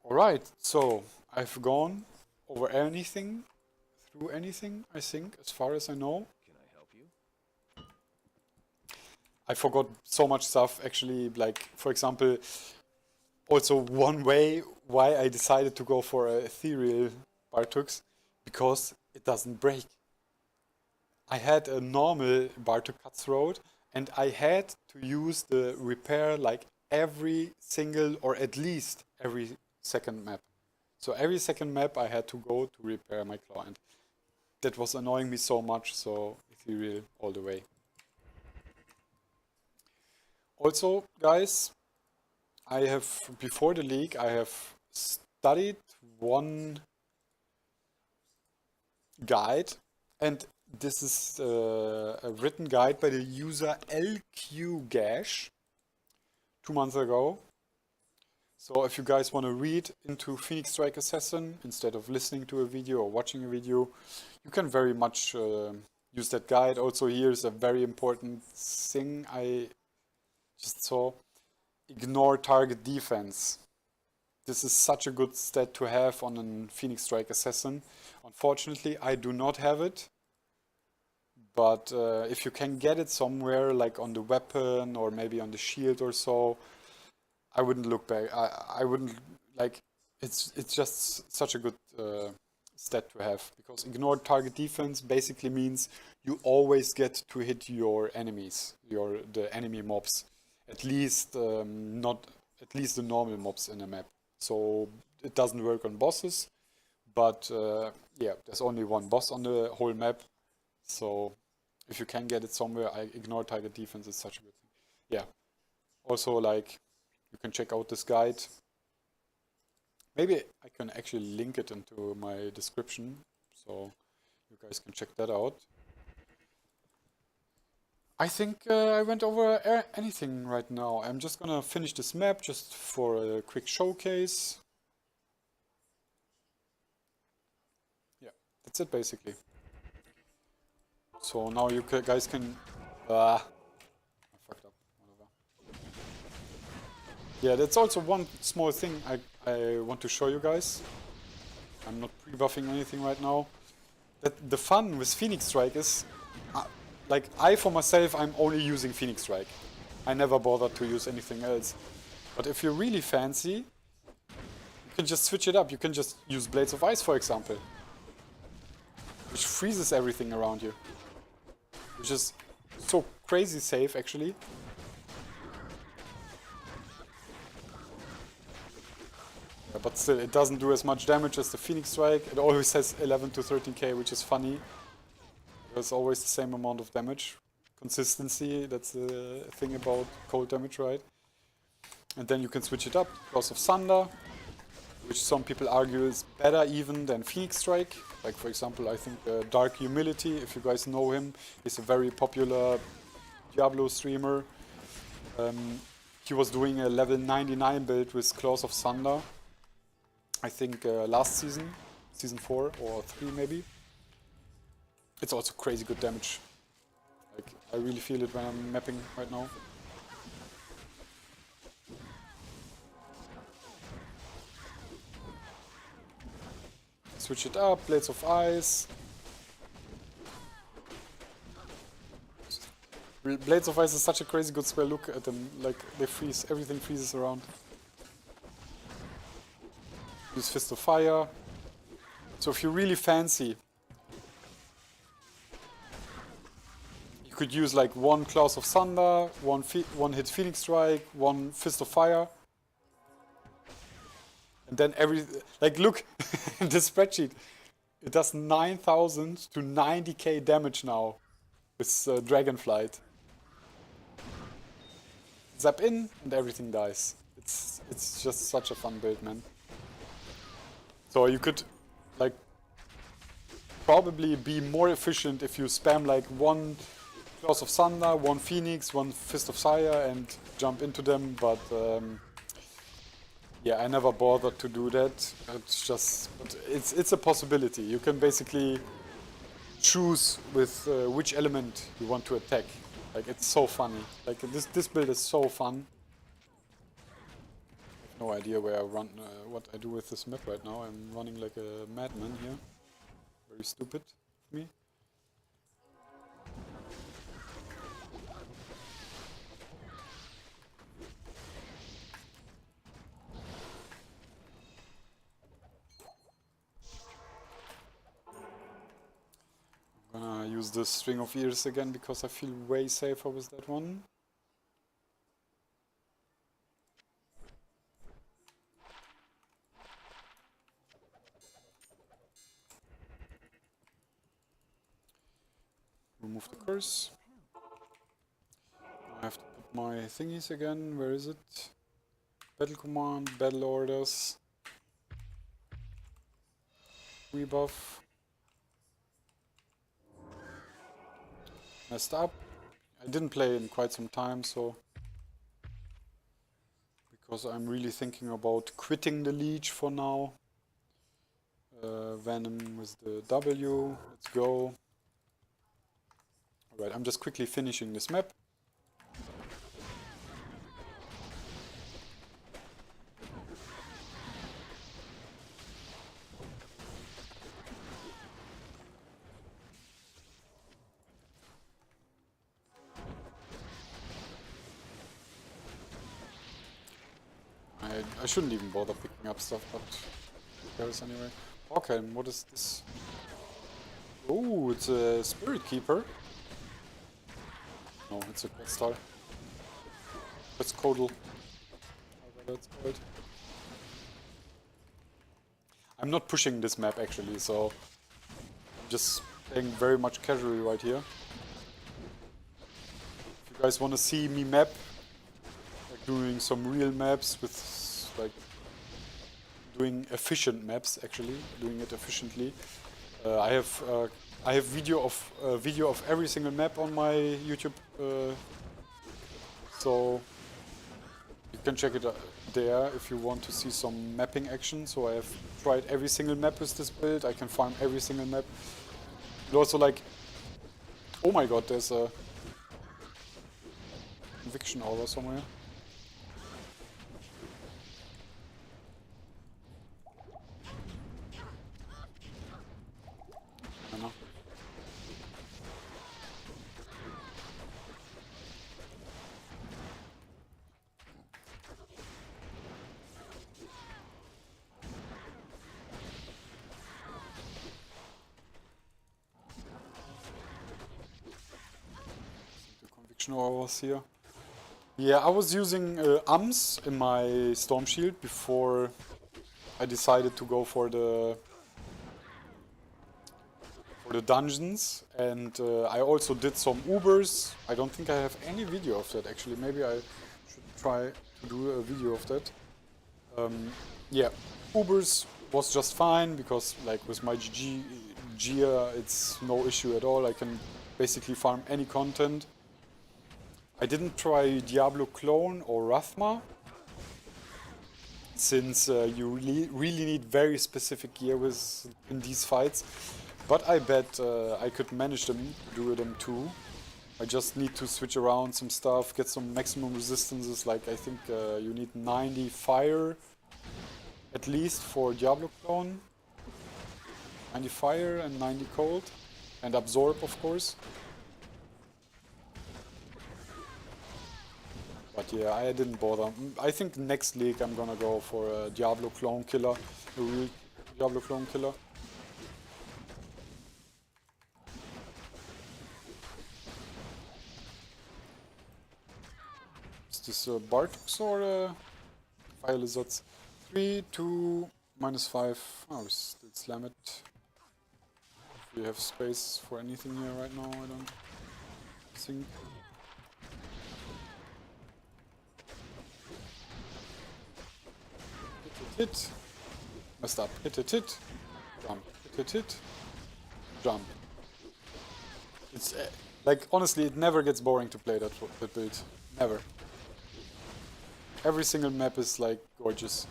Alright, so I've gone over through anything, I think, as far as I know. Can I help you? I forgot so much stuff actually, like for example, also one way why I decided to go for a ethereal Bartucs, because it doesn't break. I had a normal Bartuk cutthroat and I had to use the repair like every single or at least every second map. So every second map I had to go to repair my claw, and that was annoying me so much, so ethereal all the way. Also, guys, before the league, I have studied one guide, and this is a written guide by the user LQ Gash 2 months ago. So if you guys want to read into Phoenix Strike Assasin instead of listening to a video or watching a video, you can very much use that guide. Also, here's a very important thing I just saw. Ignore target defense. This is such a good stat to have on a Phoenix Strike Assasin. Unfortunately, I do not have it. But if you can get it somewhere, like on the weapon or maybe on the shield or so, I wouldn't look back. I wouldn't, like, it's just such a good stat to have, because ignore target defense basically means you always get to hit your enemies, the enemy mobs, at least at least the normal mobs in a map. So it doesn't work on bosses, but yeah, there's only one boss on the whole map. So if you can get it somewhere, I ignore target defense is such a good thing. Yeah. Also, like, you can check out this guide. Maybe I can actually link it into my description, so you guys can check that out. I think I went over anything right now. I'm just gonna finish this map just for a quick showcase. Yeah, that's it basically. So now you guys can... I fucked up, whatever. Yeah, that's also one small thing I want to show you guys. I'm not pre-buffing anything right now. That the fun with Phoenix Strike is, like, I for myself, I'm only using Phoenix Strike. I never bothered to use anything else. But if you're really fancy, you can just switch it up. You can just use Blades of Ice, for example, which freezes everything around you. Which is so crazy safe, actually. Yeah, but still, it doesn't do as much damage as the Phoenix Strike. It always has 11 to 13k, which is funny. It's always the same amount of damage. Consistency, that's the thing about cold damage, right? And then you can switch it up, Claws of Thunder, which some people argue is better even than Phoenix Strike. Like for example, I think Dark Humility, if you guys know him, he's a very popular Diablo streamer. He was doing a level 99 build with Claws of Thunder, I think last season, season 4 or 3 maybe. It's also crazy good damage. Like, I really feel it when I'm mapping right now. Switch it up, Blades of Ice. Blades of Ice is such a crazy good spell, look at them, like they freeze, everything freezes around. Use Fist of Fire. So if you really fancy, you could use like one Claws of Thunder, one hit Phoenix Strike, one Fist of Fire. And then like look, in this spreadsheet, it does 9,000 to 90k damage now with Dragonflight. Zap in and everything dies. It's just such a fun build, man. So you could like probably be more efficient if you spam like one Claws of Thunder, one Phoenix, one Fist of Fire and jump into them, but yeah, I never bothered to do that. It's just, it's a possibility. You can basically choose with which element you want to attack. Like, it's so funny. Like, this build is so fun. I have no idea where I run, what I do with this map right now. I'm running like a madman here. Very stupid of me. I'm gonna use the String of Ears again because I feel way safer with that one. Remove the curse. I have to put my thingies again. Where is it? Battle command, battle orders, rebuff. Messed up. I didn't play in quite some time, so because I'm really thinking about quitting the Leech for now. Venom with the W. Let's go. Alright, I'm just quickly finishing this map. I shouldn't even bother picking up stuff, but who cares anyway. Arkaine, what is this? Oh, it's a Spirit Keeper. No, it's a Quest Star. It's Codal. That's called. I'm not pushing this map actually, so I'm just playing very much casually right here. If you guys want to see me map, like doing some real maps with like doing efficient maps, actually doing it efficiently. I have video of every single map on my YouTube, so you can check it there if you want to see some mapping action. So I have tried every single map with this build. I can farm every single map. And also like, oh my god, there's a conviction aura somewhere. Hours here. Yeah, I was using AMS in my Stormshield before I decided to go for the dungeons, and I also did some Ubers. I don't think I have any video of that actually. Maybe I should try to do a video of that. Yeah, Ubers was just fine because like with my Gia it's no issue at all. I can basically farm any content. I didn't try Diablo clone or Rathma since you really need very specific gear in these fights. But I bet I could manage them, do them too. I just need to switch around some stuff, get some maximum resistances, like I think you need 90 fire at least for Diablo clone. 90 fire and 90 cold. And absorb, of course. But yeah, I didn't bother. I think next league I'm gonna go for a Diablo clone killer. A real Diablo clone killer. Is this Bartucs or Fire Lizards? 3, 2, -5. Oh, we still slam it. If we have space for anything here right now, I don't think. Hit. Messed up. Hit. Jump. Hit. Jump. It's like, honestly, it never gets boring to play that build. Never. Every single map is like gorgeous.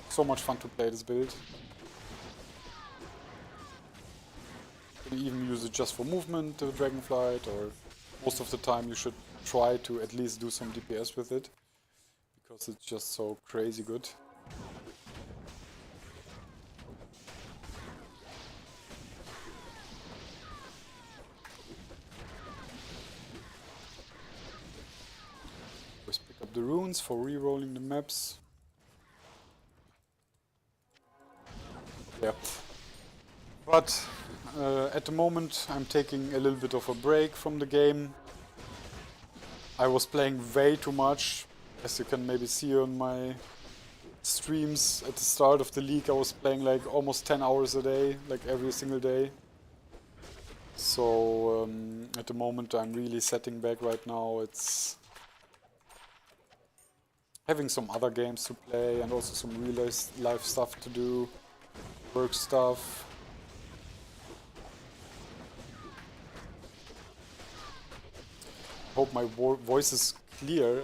So much fun to play this build. You can even use it just for movement, Dragonflight, or most of the time you should try to at least do some DPS with it. Because it's just so crazy good. Always pick up the runes for re-rolling the maps. Yeah. But at the moment I'm taking a little bit of a break from the game. I was playing way too much. As you can maybe see on my streams at the start of the league, I was playing like almost 10 hours a day, like every single day. So at the moment I'm really setting back right now. It's having some other games to play and also some real life stuff to do, work stuff. Hope my voice is clear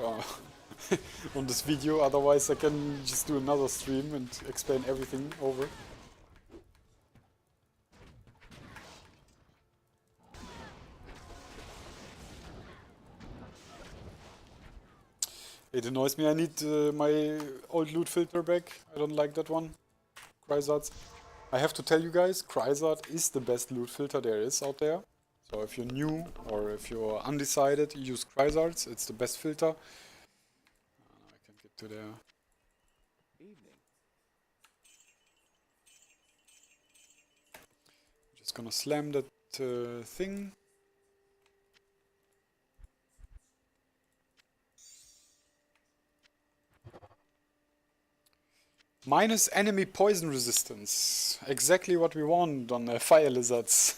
on this video, otherwise I can just do another stream and explain everything over. It annoys me, I need my old loot filter back. I don't like that one. Chrysards. I have to tell you guys, Chrysard is the best loot filter there is out there. So if you're new or if you're undecided, use Chrysards. It's the best filter. I can get to there. Evening. Just gonna slam that thing. Minus enemy poison resistance. Exactly what we want on fire lizards.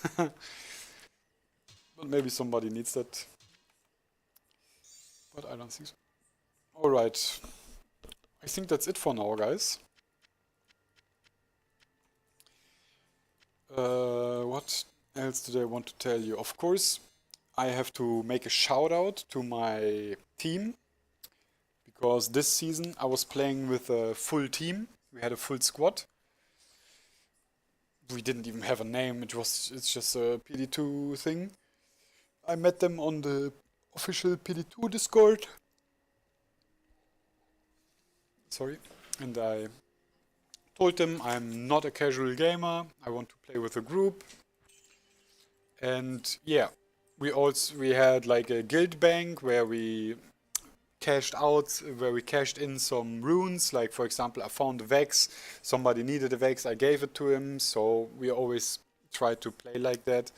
But maybe somebody needs that. But I don't think so. Alright. I think that's it for now, guys. What else did I want to tell you? Of course, I have to make a shout out to my team. Because this season I was playing with a full team. We had a full squad. We didn't even have a name. It's just a PD2 thing. I met them on the official PD2 Discord. Sorry. And I told them I'm not a casual gamer. I want to play with a group. And yeah, we had like a guild bank where we cashed in some runes. Like for example, I found a Vex. Somebody needed a Vex. I gave it to him. So we always try to play like that.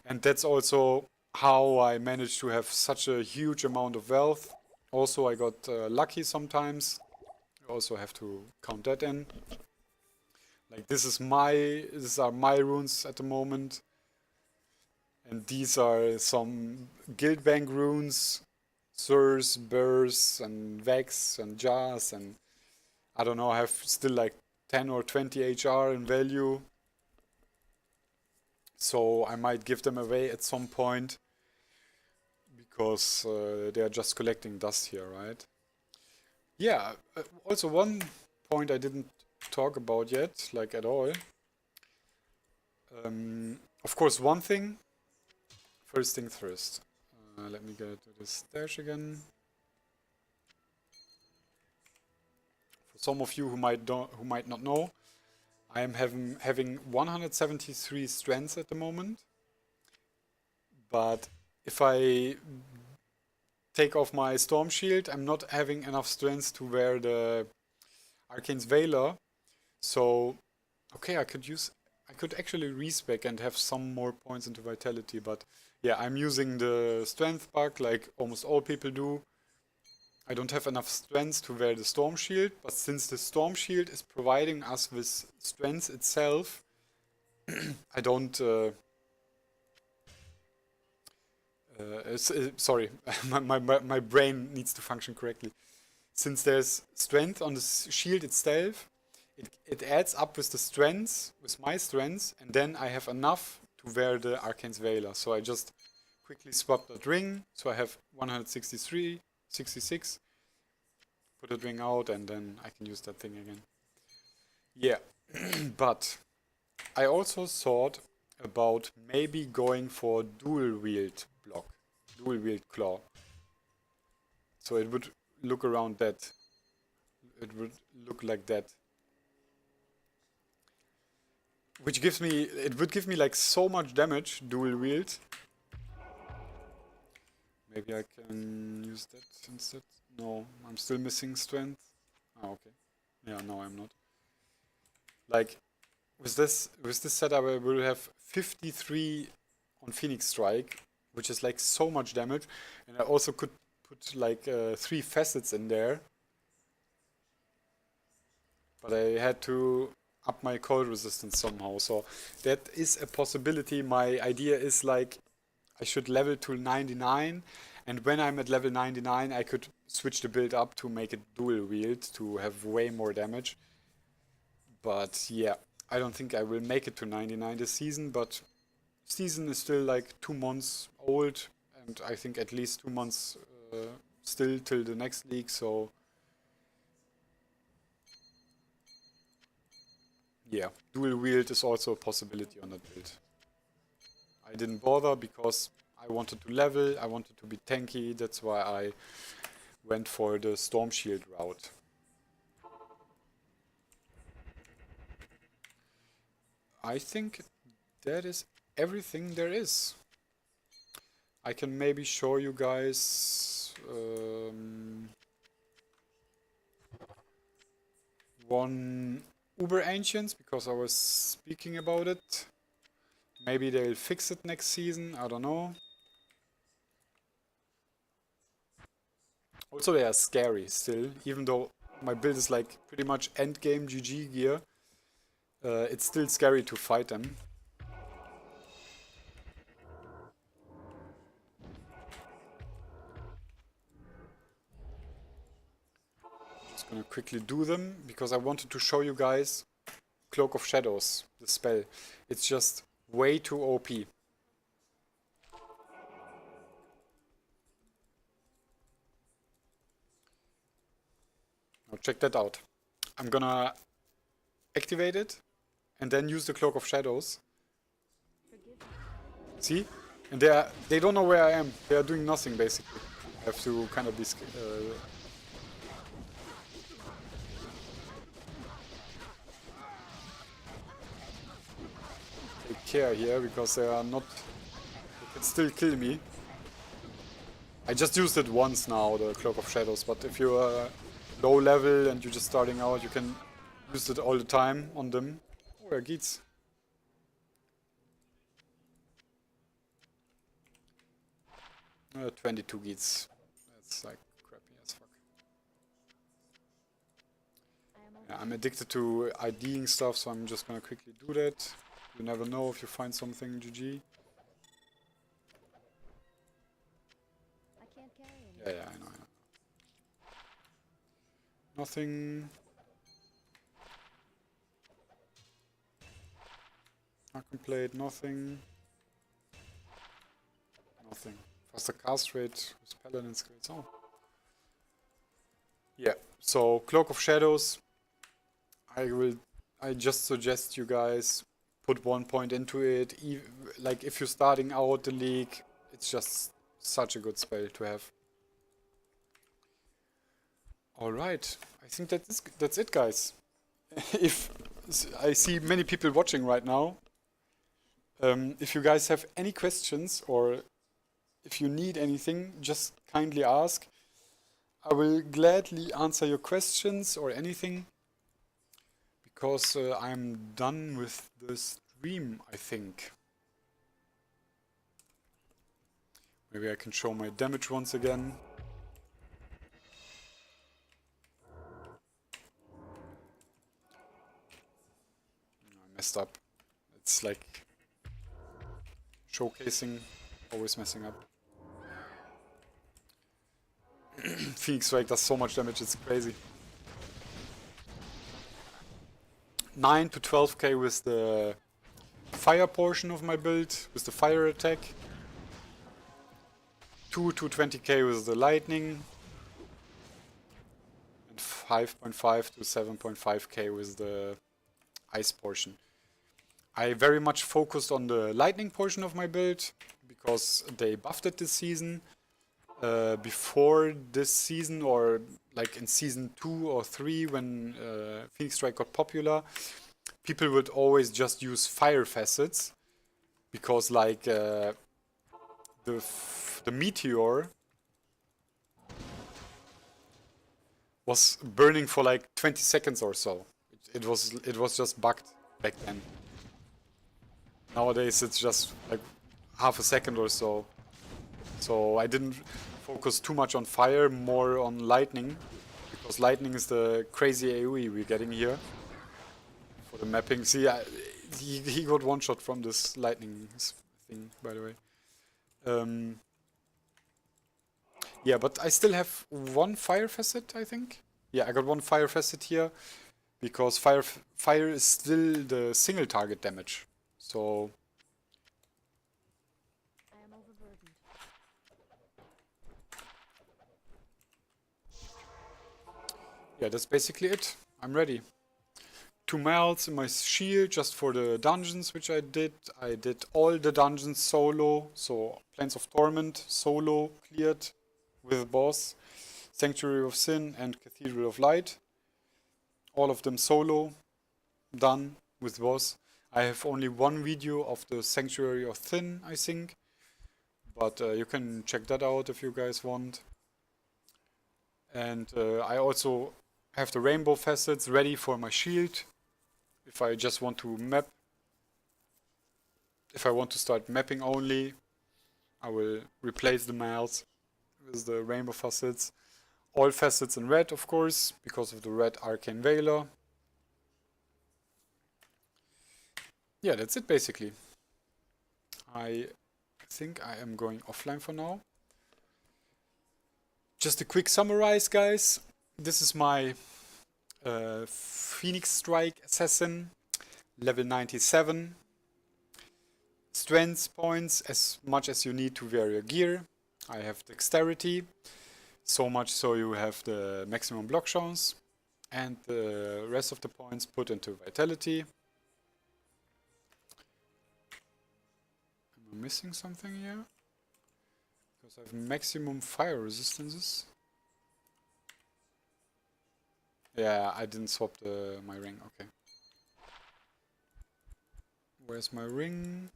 And that's also how I managed to have such a huge amount of wealth. Also, I got lucky sometimes. You also have to count that in. Like these are my runes at the moment. And these are some guild bank runes. Surs, Burrs, and Vex, and Jars, and I don't know, I have still like 10 or 20 HR in value. So I might give them away at some point because they are just collecting dust here, right? Yeah, also one point I didn't talk about yet, like at all. Of course, one thing, first thing first. Let me go to this dash again. For some of you who might not know, I am having 173 strengths at the moment. But if I take off my Stormshield, I'm not having enough strength to wear the Arkaine's Valor. So, okay, I could actually respec and have some more points into Vitality, but yeah, I'm using the strength bug like almost all people do. I don't have enough strength to wear the Stormshield, but since the Stormshield is providing us with strength itself, I don't... sorry, my brain needs to function correctly. Since there's strength on the shield itself, it adds up with the strengths, with my strengths, and then I have enough to wear the Arkaine's Valor. So I just quickly swap that ring, so I have 163, 66, put that ring out, and then I can use that thing again. Yeah, but I also thought about maybe going for dual wield block, dual wield claw. So it would look around that. It would look like that. Which gives me, it would give me like so much damage, dual wield. Maybe I can use that instead. No, I'm still missing strength. Oh, okay. Yeah, no, I'm not. Like, with this setup, I will have 53 on Phoenix Strike, which is like so much damage. And I also could put like 3 facets in there. But I had to up my cold resistance somehow. So that is a possibility. My idea is like I should level to 99. And when I'm at level 99, I could switch the build up to make it dual wield to have way more damage. But yeah, I don't think I will make it to 99 this season, but season is still like 2 months old, and I think at least 2 months still till the next league, so yeah, dual wield is also a possibility on that build. I didn't bother because I wanted to level, I wanted to be tanky, that's why I went for the Stormshield route. I think that is everything there is. I can maybe show you guys one Uber Ancients because I was speaking about it. Maybe they'll fix it next season, I don't know. Also they are scary still, even though my build is like pretty much endgame GG gear. It's still scary to fight them. Just gonna quickly do them because I wanted to show you guys Cloak of Shadows, the spell. It's just way too OP. Now check that out. I'm gonna activate it and then use the Cloak of Shadows. See? And they don't know where I am. They are doing nothing basically. I have to kind of be take care here because they are not. They can still kill me. I just used it once now, the Cloak of Shadows, but if you are low level and you're just starting out, you can use it all the time on them. Oh, er geht's. 22 geats. That's like crappy as fuck. Yeah, I'm addicted to IDing stuff, so I'm just gonna quickly do that. You never know if you find something, GG. Yeah, I know. Nothing. Arkaine plate, nothing. Nothing. Faster cast rate with paladin skills. Oh. Yeah, so Cloak of Shadows. I just suggest you guys put 1 point into it. Like if you're starting out the league, it's just such a good spell to have. Alright, I think that's it, guys. If I see many people watching right now, if you guys have any questions or if you need anything, just kindly ask. I will gladly answer your questions or anything, because I'm done with the stream, I think. Maybe I can show my damage once again. I messed up. It's like showcasing, always messing up. Phoenix Strike does so much damage, it's crazy. 9 to 12k with the fire portion of my build, with the fire attack. 2 to 20k with the lightning. And 5.5 to 7.5k with the ice portion. I very much focused on the lightning portion of my build, because they buffed it this season. Before this season, or like in season 2 or 3, when Phoenix Strike got popular, people would always just use fire facets, because like the meteor was burning for like 20 seconds or so. It was just bugged back then. Nowadays it's just like half a second or so. So I didn't focus too much on fire, more on lightning, because lightning is the crazy AoE we're getting here for the mapping. See, he got one shot from this lightning thing, by the way. Yeah, but I still have one fire facet, I think. Yeah, I got one fire facet here, because fire is still the single target damage. So yeah, that's basically it. I'm ready. 2 melts in my shield just for the dungeons, which I did. I did all the dungeons solo, so Plains of Torment solo cleared with boss, Sanctuary of Sin and Cathedral of Light. All of them solo, done with boss. I have only one video of the Sanctuary of Sin, I think, but you can check that out if you guys want. And I also have the rainbow facets ready for my shield. If I just want to map, if I want to start mapping only, I will replace the miles with the rainbow facets. All facets in red, of course, because of the red Arkaine Valor. Yeah, that's it basically. I think I am going offline for now. Just a quick summarize, guys. This is my Phoenix Strike Assasin, level 97. Strength points as much as you need to wear your gear. I have dexterity, so much so you have the maximum block chance, and the rest of the points put into vitality. Am I missing something here? Because I have maximum fire resistances. Yeah, I didn't swap my ring, okay. Where's my ring?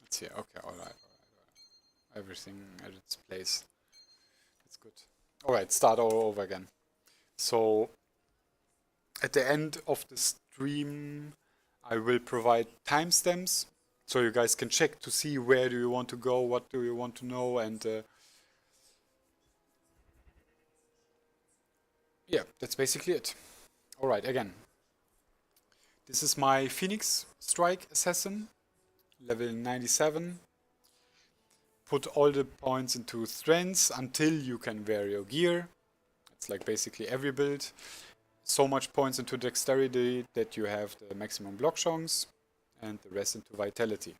It's here, okay, alright. Everything at its place. That's good. Alright, start all over again. So, at the end of the stream, I will provide timestamps, so you guys can check to see where do you want to go, what do you want to know, and yeah, that's basically it. Alright, again. This is my Phoenix Strike Assasin, level 97. Put all the points into strengths until you can wear your gear. It's like basically every build. So much points into dexterity that you have the maximum block chance, and the rest into vitality.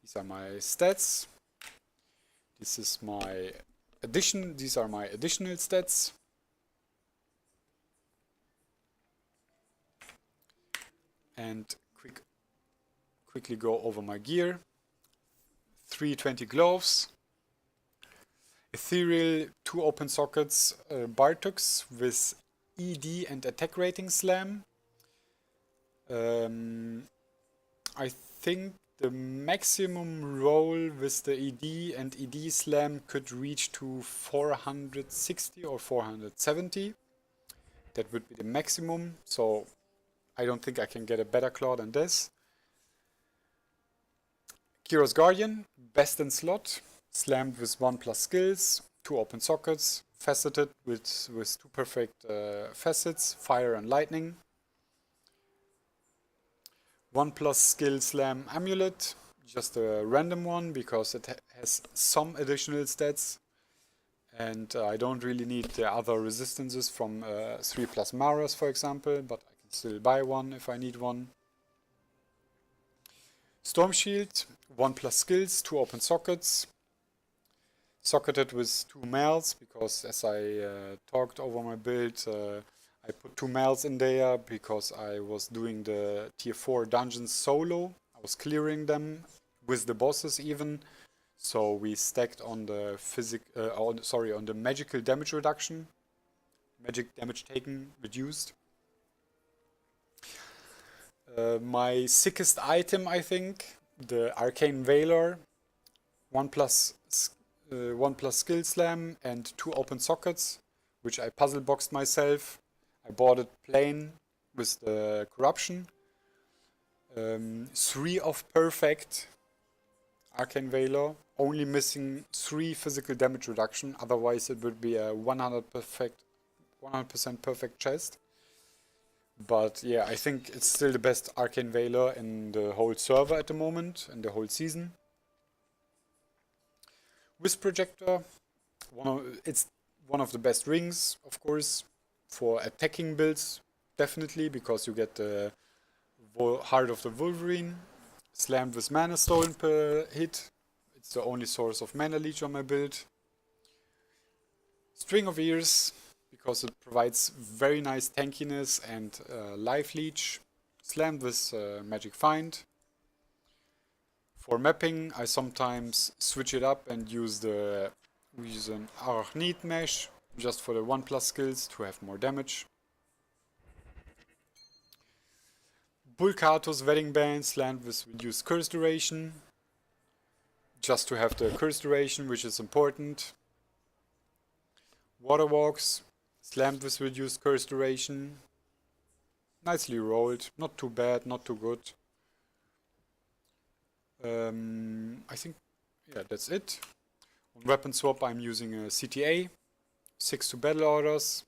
These are my stats. This is my addition. These are my additional stats. And quickly go over my gear. 320 gloves. Ethereal 2 open sockets Bartucs with ED and attack rating slam. I think the maximum roll with the ED and ED slam could reach to 460 or 470. That would be the maximum, so I don't think I can get a better claw than this. Kiro's Guardian, best in slot, slammed with 1+ skills, 2 open sockets, faceted with 2 perfect facets, fire and lightning. 1+ skill slam amulett, just a random one because it has some additional stats, and I don't really need the other resistances from 3+ Maras, for example, but I can still buy one if I need one. Stormshield, 1+ skills, 2 open sockets, socketed with 2 mals because as I talked over my build, I put 2 mals in there because I was doing the tier 4 dungeons solo. I was clearing them with the bosses even. So we stacked on the on the magical damage reduction. Magic damage taken reduced. My sickest item, I think, the Arkaine Valor. 1+ skill slam and 2 open sockets, which I puzzle boxed myself. I bought it plain with the corruption. 3 of perfect Arkaine Valor, only missing 3 physical damage reduction, otherwise it would be a 100% perfect chest. But yeah, I think it's still the best Arkaine Valor in the whole server at the moment, in the whole season. Wisp Projector, it's one of the best rings, of course, for attacking builds, definitely, because you get the Heart of the Wolverine, slammed with mana stolen per hit. It's the only source of mana leech on my build. String of Ears, because it provides very nice tankiness and life leech, slammed with Magic Find. For mapping, I sometimes switch it up and use an Arachneid Mesh, just for the 1+ skills to have more damage. Bul-Kathos Wedding Band, slammed with reduced curse duration, just to have the curse duration, which is important. Waterwalks, slammed with reduced curse duration. Nicely rolled, not too bad, not too good. I think, yeah, that's it. On weapon swap, I'm using a CTA, 6 to battle orders,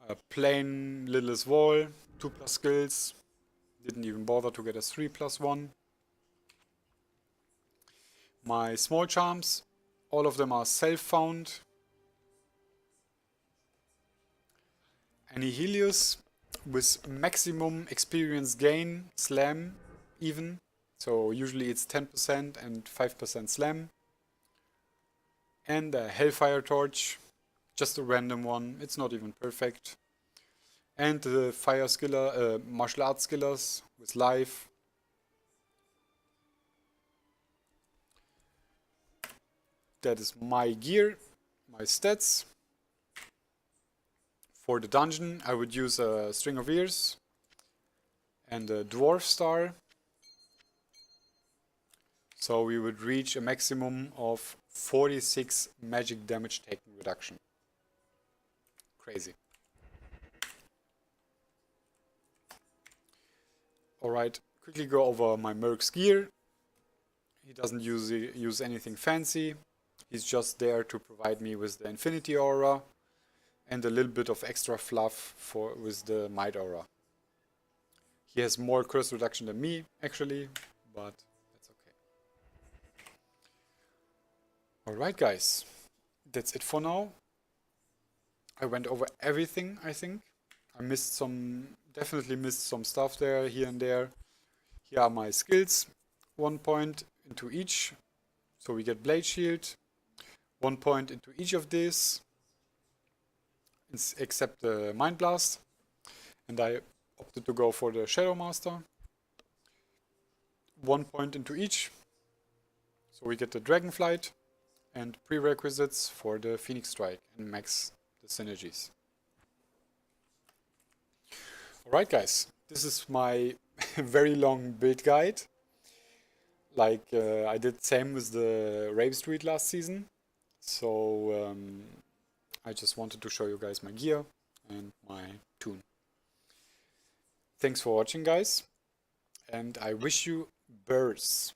a plain lidless wall, 2+ skills, didn't even bother to get a 3+1. My small charms, all of them are self-found. Annihilius with maximum experience gain, slam even. So usually it's 10% and 5% slam. And a Hellfire Torch, just a random one, it's not even perfect. And the fire skiller, martial arts skillers with life. That is my gear, my stats. For the dungeon, I would use a String of Ears and a Dwarf Star. So we would reach a maximum of 46 magic damage taken reduction. Crazy. Alright, quickly go over my Merc's gear. He doesn't use anything fancy. He's just there to provide me with the Infinity Aura and a little bit of extra fluff with the Might Aura. He has more curse reduction than me, actually, but that's okay. Alright guys, that's it for now. I went over everything, I think. I missed some, definitely missed some stuff there, here and there. Here are my skills. 1 point into each, so we get Blade Shield. 1 point into each of these, except the Mind Blast. And I opted to go for the Shadow Master. 1 point into each, so we get the Dragonflight. And prerequisites for the Phoenix Strike and max the synergies. Alright guys, this is my very long build guide. Like I did same with the Rave Street last season. So I just wanted to show you guys my gear and my tune. Thanks for watching guys, and I wish you bursts.